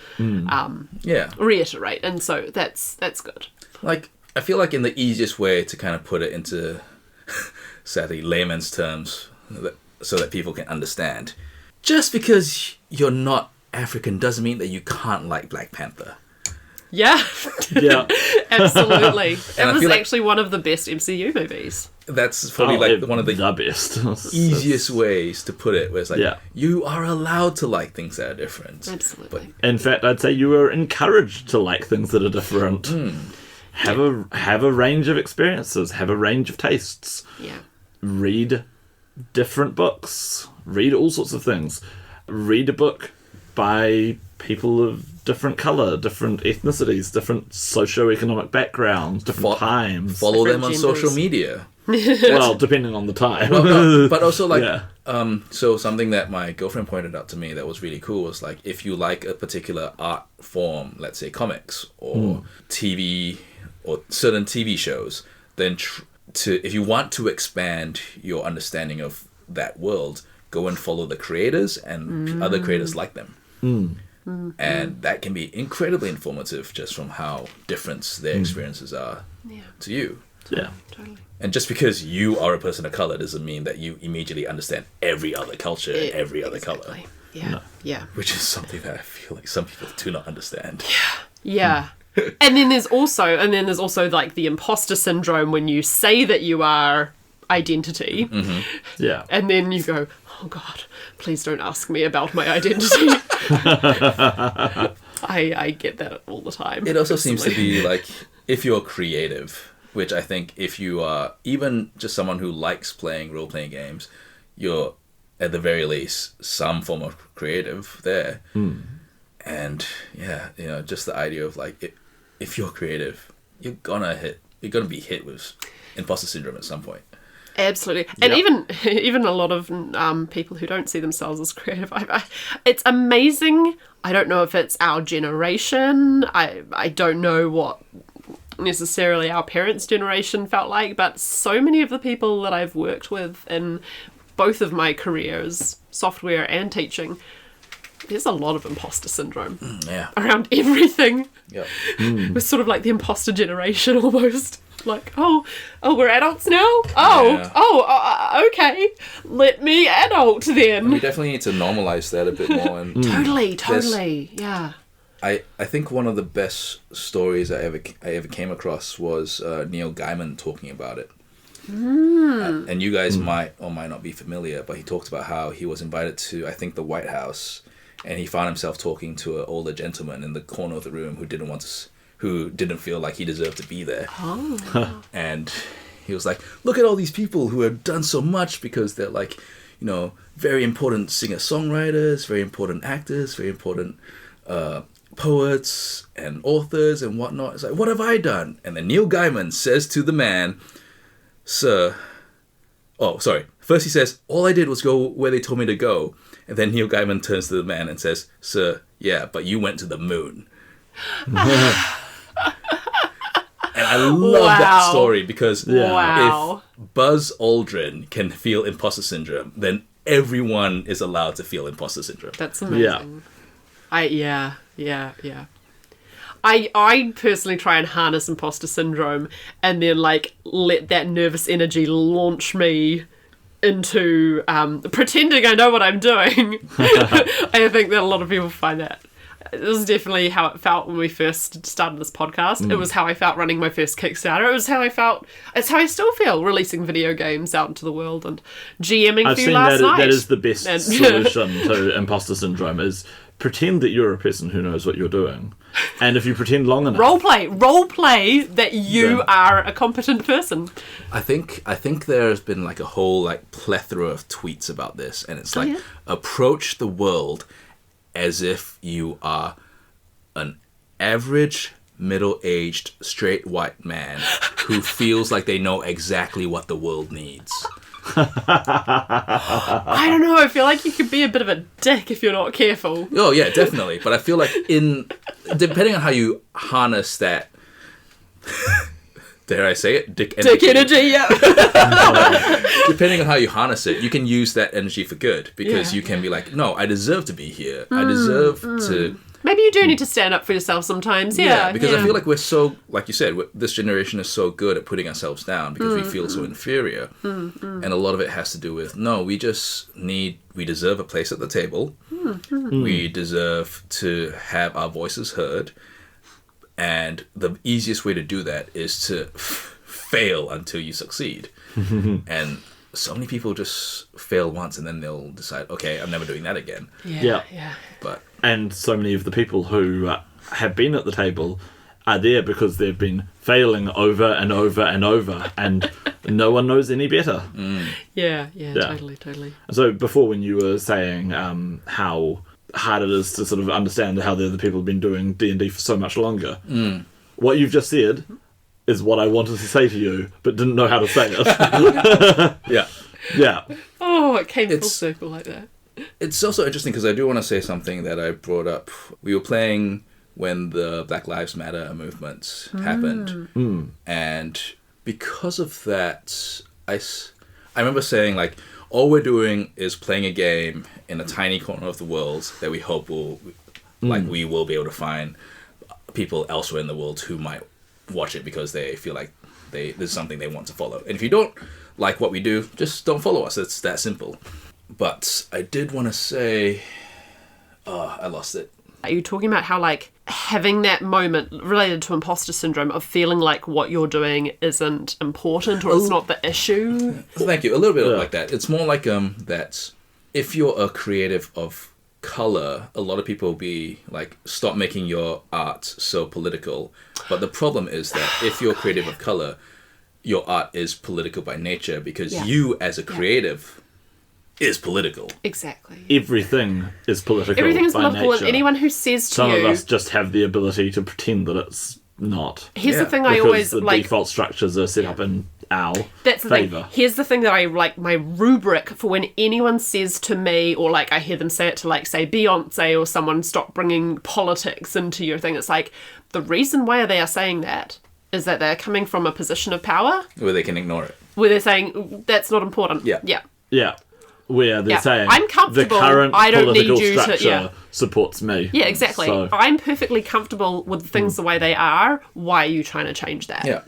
Speaker 2: reiterate. And so that's good.
Speaker 3: Like, I feel like in the easiest way to kind of put it into, sadly, layman's terms, so that people can understand, just because you're not African doesn't mean that you can't like Black Panther.
Speaker 2: Yeah. Absolutely.
Speaker 3: And
Speaker 2: it was actually one of the best MCU movies.
Speaker 3: That's probably one of the
Speaker 1: best.
Speaker 3: easiest ways to put it, where it's like, you are allowed to like things that are different.
Speaker 2: Absolutely.
Speaker 1: But, in fact, I'd say you are encouraged to like things that are different. Have a range of experiences. Have a range of tastes.
Speaker 2: Yeah.
Speaker 1: Read different books. Read all sorts of things. Read a book by people of different colour, different ethnicities, different socio-economic backgrounds, different times.
Speaker 3: Follow
Speaker 2: different
Speaker 3: them on
Speaker 2: genders.
Speaker 3: social media.
Speaker 1: Well, depending on the time.
Speaker 3: Well, no, but also so something that my girlfriend pointed out to me that was really cool was like, if you like a particular art form, let's say comics or TV or certain TV shows, then if you want to expand your understanding of that world, go and follow the creators and other creators like them. And that can be incredibly informative just from how different their experiences are to you.
Speaker 1: Yeah.
Speaker 2: Totally.
Speaker 3: And just because you are a person of color doesn't mean that you immediately understand every other culture and every other color.
Speaker 2: Yeah.
Speaker 1: No.
Speaker 2: Yeah.
Speaker 3: Which is something that I feel like some people do not understand.
Speaker 2: Yeah. And then there's also like the imposter syndrome when you say that you are identity.
Speaker 1: Yeah.
Speaker 2: And then you go, oh God, please don't ask me about my identity. I get that all the time.
Speaker 3: It also seems to be like, if you're creative, which I think if you are even just someone who likes playing role-playing games, you're at the very least some form of creative there. And just the idea of like, if you're creative, you're gonna be hit with imposter syndrome at some point.
Speaker 2: Absolutely. And even a lot of people who don't see themselves as creative, it's amazing. I don't know if it's our generation. I don't know what necessarily our parents' generation felt like, but so many of the people that I've worked with in both of my careers, software and teaching, there's a lot of imposter syndrome around everything.
Speaker 3: Yeah.
Speaker 2: We're sort of like the imposter generation almost. Like, oh, we're adults now? Okay. Let me adult then.
Speaker 3: We definitely need to normalize that a bit more. And
Speaker 2: Totally. Yeah.
Speaker 3: I think one of the best stories I ever came across was Neil Gaiman talking about it. And you guys might or might not be familiar, but he talked about how he was invited to, I think, the White House, and he found himself talking to an older gentleman in the corner of the room who didn't want to who didn't feel like he deserved to be there.
Speaker 2: Oh.
Speaker 3: And he was like, look at all these people who have done so much because they're like, very important singer-songwriters, very important actors, very important poets and authors and whatnot. It's like, what have I done? And then Neil Gaiman says to the man, sir... Oh, sorry. First he says, all I did was go where they told me to go. And then Neil Gaiman turns to the man and says, sir, yeah, but you went to the moon. And I love that story because if Buzz Aldrin can feel imposter syndrome, then everyone is allowed to feel imposter syndrome.
Speaker 2: That's amazing. Yeah. I personally try and harness imposter syndrome and then let that nervous energy launch me into pretending I know what I'm doing. I think that a lot of people find that. This is definitely how it felt when we first started this podcast. It was how I felt running my first Kickstarter. It was how I felt. It's how I still feel releasing video games out into the world and GMing for you last night.
Speaker 1: That is the best solution to imposter syndrome is pretend that you're a person who knows what you're doing. And if you pretend long enough... Role
Speaker 2: play that you are a competent person.
Speaker 3: I think there's been a whole plethora of tweets about this, and it's approach the world as if you are an average middle-aged straight white man who feels like they know exactly what the world needs.
Speaker 2: I don't know. I feel like you could be a bit of a dick if you're not careful.
Speaker 3: Oh yeah, definitely. But I feel like depending on how you harness that, dare I say it, dick energy.
Speaker 2: Dick energy, yeah.
Speaker 3: Depending on how you harness it, you can use that energy for good because you can be like, no, I deserve to be here. I deserve to.
Speaker 2: Maybe you do need to stand up for yourself sometimes.
Speaker 3: Because I feel like we're so, like you said, this generation is so good at putting ourselves down because we feel so inferior. And a lot of it has to do with, no, we deserve a place at the table. We deserve to have our voices heard. And the easiest way to do that is to fail until you succeed. And so many people just fail once and then they'll decide, okay, I'm never doing that again.
Speaker 2: Yeah.
Speaker 1: And so many of the people who have been at the table are there because they've been failing over and over and over, and no one knows any better.
Speaker 2: Yeah, totally.
Speaker 1: So before, when you were saying how hard it is to sort of understand how the other people have been doing D&D for so much longer, what you've just said is what I wanted to say to you, but didn't know how to say it. Yeah.
Speaker 2: Oh, it came full circle like that.
Speaker 3: It's also interesting because I do want to say something that I brought up. We were playing when the Black Lives Matter movement happened. And because of that, I remember saying, all we're doing is playing a game in a tiny corner of the world that we hope we will be able to find people elsewhere in the world who might watch it because they feel like there's something they want to follow. And if you don't like what we do, just don't follow us. It's that simple. But I did want to say... I lost it.
Speaker 2: Are you talking about how, having that moment related to imposter syndrome of feeling like what you're doing isn't important or it's not the issue?
Speaker 3: Thank you. A little bit like that. It's more like that if you're a creative of color, a lot of people will be like, stop making your art so political. But the problem is that if you're creative of color, your art is political by nature because you as a creative... is political.
Speaker 2: Exactly.
Speaker 1: Everything is political.
Speaker 2: Everything is
Speaker 1: by
Speaker 2: political,
Speaker 1: nature.
Speaker 2: and anyone who says to
Speaker 1: Some
Speaker 2: you...
Speaker 1: of us just have the ability to pretend that it's not.
Speaker 2: Here's the thing
Speaker 1: because
Speaker 2: I always
Speaker 1: the default structures are set up in our
Speaker 2: That's the
Speaker 1: favour.
Speaker 2: thing. Here's the thing that I like, my rubric for when anyone says to me, or I hear them say it to say Beyonce or someone, stop bringing politics into your thing. It's the reason why they are saying that is that they're coming from a position of power.
Speaker 3: Where they can ignore it.
Speaker 2: Where they're saying, that's not important.
Speaker 1: Yeah. Where they're saying,
Speaker 2: I'm comfortable.
Speaker 1: The current
Speaker 2: I don't
Speaker 1: political
Speaker 2: need you
Speaker 1: structure supports me.
Speaker 2: Yeah, exactly.
Speaker 1: So,
Speaker 2: I'm perfectly comfortable with things the way they are. Why are you trying to change that?
Speaker 3: Yeah.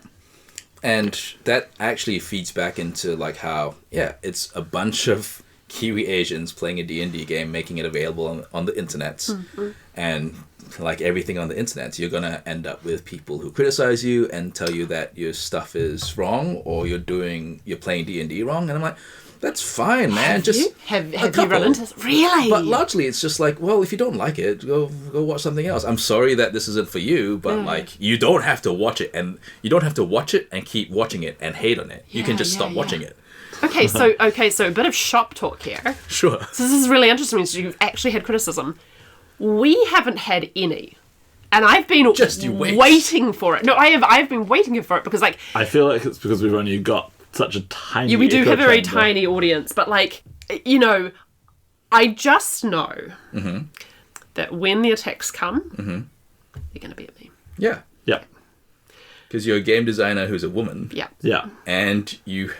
Speaker 3: And that actually feeds back into how, it's a bunch of Kiwi Asians playing a D&D game, making it available on the internet. And like everything on the internet, you're going to end up with people who criticize you and tell you that your stuff is wrong or you're playing D&D wrong. And I'm like, That's fine, man. Just
Speaker 2: have you run into this? Really?
Speaker 3: But largely, it's just like, well, if you don't like it, go watch something else. I'm sorry that this isn't for you, but like, you don't have to watch it, and you don't have to watch it and keep watching it and hate on it. You can just stop watching it.
Speaker 2: Okay, so a bit of shop talk here.
Speaker 3: Sure.
Speaker 2: So this is really interesting. So you've actually had criticism. We haven't had any. And I've been waiting for it. No, I've been waiting for it because, like...
Speaker 1: I feel like it's because we've only got such a tiny...
Speaker 2: Yeah, we do have a very tiny audience. But, like, you know, I just know that when the attacks come, they're going to be at me.
Speaker 3: Yeah.
Speaker 1: Yeah.
Speaker 3: Because you're a game designer who's a woman.
Speaker 2: Yeah.
Speaker 1: Yeah.
Speaker 3: And you're...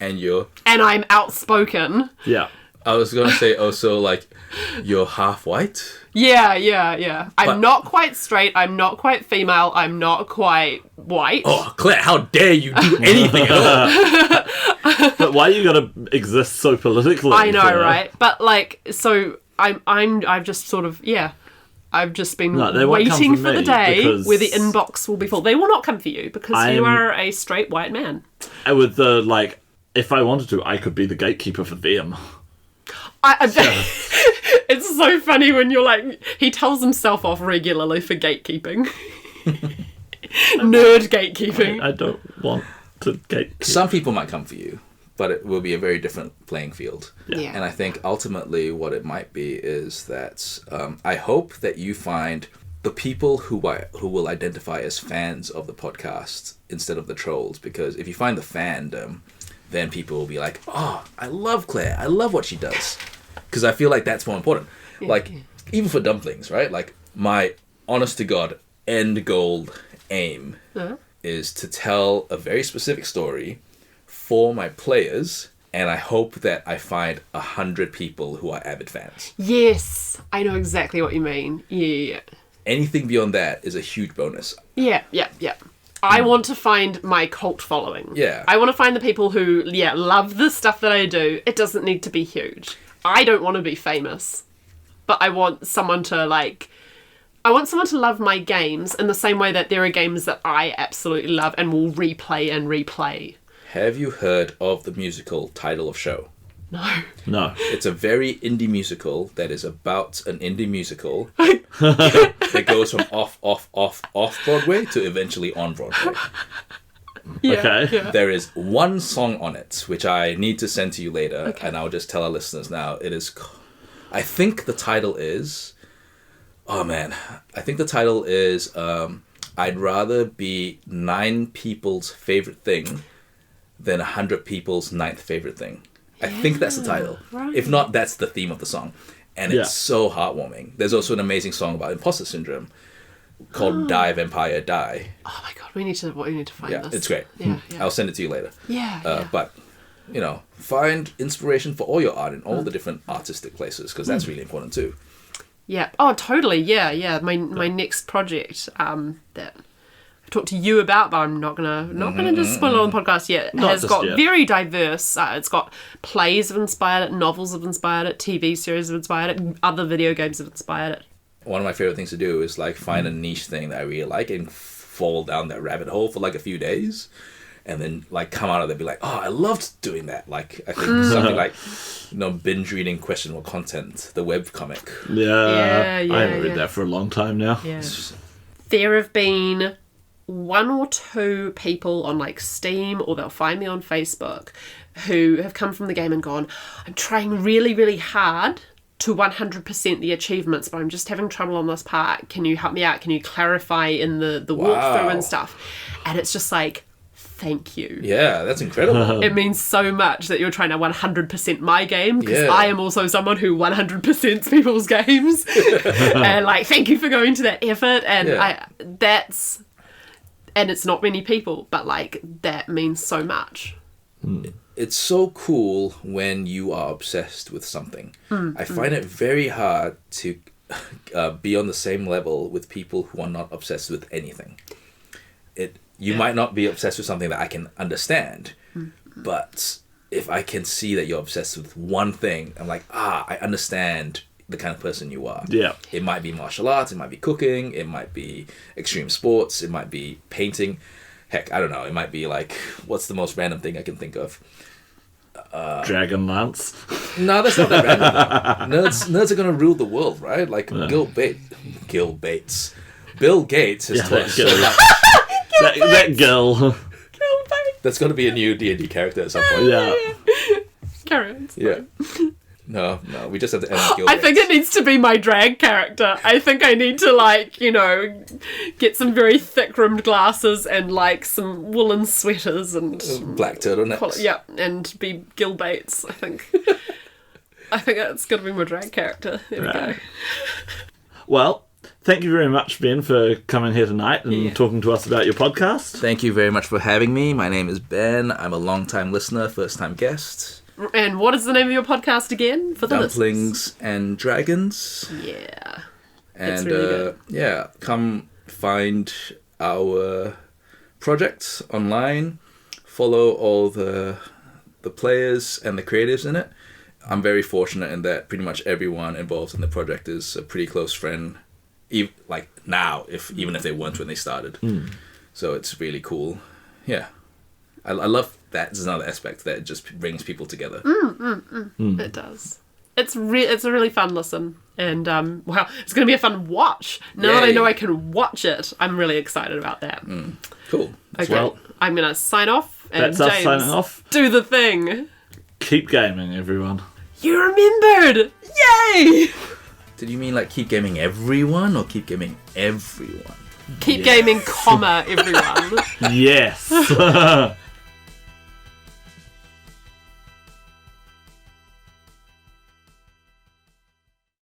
Speaker 2: And I'm outspoken.
Speaker 1: Yeah.
Speaker 3: I was going to say also, like, you're half white.
Speaker 2: Yeah. I'm not quite straight. I'm not quite female. I'm not quite white.
Speaker 3: Oh, Claire, how dare you do anything at all?
Speaker 1: But why you gotta exist so politically?
Speaker 2: I know, right? But, like, so I've just sort of, I've just been waiting for the day where the inbox will be full. They will not come for you because you are a straight white man.
Speaker 1: And with the, like, if I wanted to, I could be the gatekeeper for them.
Speaker 2: It's so funny when you're like, he tells himself off regularly for gatekeeping. Nerd gatekeeping.
Speaker 1: I don't want to gatekeep.
Speaker 3: Some people might come for you, but it will be a very different playing field.
Speaker 2: Yeah.
Speaker 3: And I think ultimately what it might be is that I hope that you find the people who will identify as fans of the podcast instead of the trolls, because if you find the fandom, then people will be like, oh, I love Claire. I love what she does. Because I feel like that's more important. Like, even for dumplings, right? Like, my honest-to-God end goal aim is to tell a very specific story for my players, and I hope that I find 100 people who are avid fans.
Speaker 2: Yes, I know exactly what you mean. Yeah.
Speaker 3: Anything beyond that is a huge bonus.
Speaker 2: Yeah. I want to find my cult following.
Speaker 3: Yeah.
Speaker 2: I want to find the people who, love the stuff that I do. It doesn't need to be huge. I don't want to be famous. But I want someone to, love my games in the same way that there are games that I absolutely love and will replay and replay.
Speaker 3: Have you heard of the musical Title of Show?
Speaker 1: No.
Speaker 3: It's a very indie musical that is about an indie musical that goes from off Broadway to eventually on Broadway.
Speaker 1: Okay.
Speaker 2: Yeah.
Speaker 3: There is one song on it, which I need to send to you later, and I'll just tell our listeners now. It is... I think the title is... Oh, man. I think the title is I'd rather be 9 people's favorite thing than 100 people's 9th favorite thing. I think that's the title. Right. If not, that's the theme of the song. And it's so heartwarming. There's also an amazing song about imposter syndrome called Die Vampire Die.
Speaker 2: Oh my god, we need to find this.
Speaker 3: It's great.
Speaker 2: Yeah.
Speaker 3: I'll send it to you later.
Speaker 2: Yeah.
Speaker 3: But, you know, find inspiration for all your art in all the different artistic places, because that's really important too.
Speaker 2: Yeah. Oh, totally. Yeah. My next project that I talked to you about, but I'm not gonna just spoil it on the podcast yet. Has got very diverse. It's got plays have inspired it, novels have inspired it, TV series have inspired it, other video games have inspired it.
Speaker 3: One of my favorite things to do is like find a niche thing that I really like and fall down that rabbit hole for like a few days, and then like come out of it and be like, oh, I loved doing that. Like I think something like, binge reading questionable content, the webcomic.
Speaker 1: Yeah, I haven't read that for a long time now.
Speaker 2: Yeah. There have been 1 or 2 people on like Steam, or they'll find me on Facebook, who have come from the game and gone, I'm trying really, really hard to 100% the achievements, but I'm just having trouble on this part. Can you help me out? Can you clarify in the walkthrough and stuff? And it's just like, thank you.
Speaker 3: Yeah, that's incredible.
Speaker 2: It means so much that you're trying to 100% my game, because I am also someone who 100%s people's games. And like, thank you for going to that effort. And and it's not many people, but like, that means so much.
Speaker 3: It's so cool when you are obsessed with something. I find it very hard to be on the same level with people who are not obsessed with anything. You might not be obsessed with something that I can understand, but if I can see that you're obsessed with one thing, I'm like, I understand the kind of person you are.
Speaker 1: Yeah.
Speaker 3: It might be martial arts, it might be cooking, it might be extreme sports, it might be painting. Heck, I don't know. It might be like, what's the most random thing I can think of?
Speaker 1: Dragonlance.
Speaker 3: No, that's not that random. Nerds are gonna rule the world, right? Like Bill Gates has taught us so much.
Speaker 1: that girl.
Speaker 3: That's gonna be a new D&D character at some point.
Speaker 1: Yeah.
Speaker 2: Carry on.
Speaker 3: Yeah. No, we just have to end on Gil
Speaker 2: I think it needs to be my drag character. I think I need to, like, you know, get some very thick-rimmed glasses and, like, some woolen sweaters and...
Speaker 3: Black turtlenecks.
Speaker 2: Yeah, and be Gil Bates, I think. I think that's going to be my drag character. There we go.
Speaker 1: Well, thank you very much, Ben, for coming here tonight and talking to us about your podcast.
Speaker 3: Thank you very much for having me. My name is Ben. I'm a long-time listener, first-time guest.
Speaker 2: And what is the name of your podcast again? For the
Speaker 3: Dumplings and Dragons.
Speaker 2: Yeah.
Speaker 3: And
Speaker 2: really good.
Speaker 3: come find our projects online. Follow all the players and the creatives in it. I'm very fortunate in that pretty much everyone involved in the project is a pretty close friend. Even if they weren't when they started. So it's really cool. Yeah. I love that. There's another aspect that just brings people together.
Speaker 2: It does. It's a really fun listen. And, wow, it's going to be a fun watch. Now that I know I can watch it, I'm really excited about that.
Speaker 3: Cool.
Speaker 2: Okay,
Speaker 1: Well,
Speaker 2: I'm going to sign off. And
Speaker 1: that's us
Speaker 2: James,
Speaker 1: signing off.
Speaker 2: do the thing.
Speaker 1: Keep gaming, everyone.
Speaker 2: You remembered! Yay!
Speaker 3: Did you mean like keep gaming everyone or keep gaming everyone?
Speaker 2: Keep gaming, comma, everyone.
Speaker 1: Yes.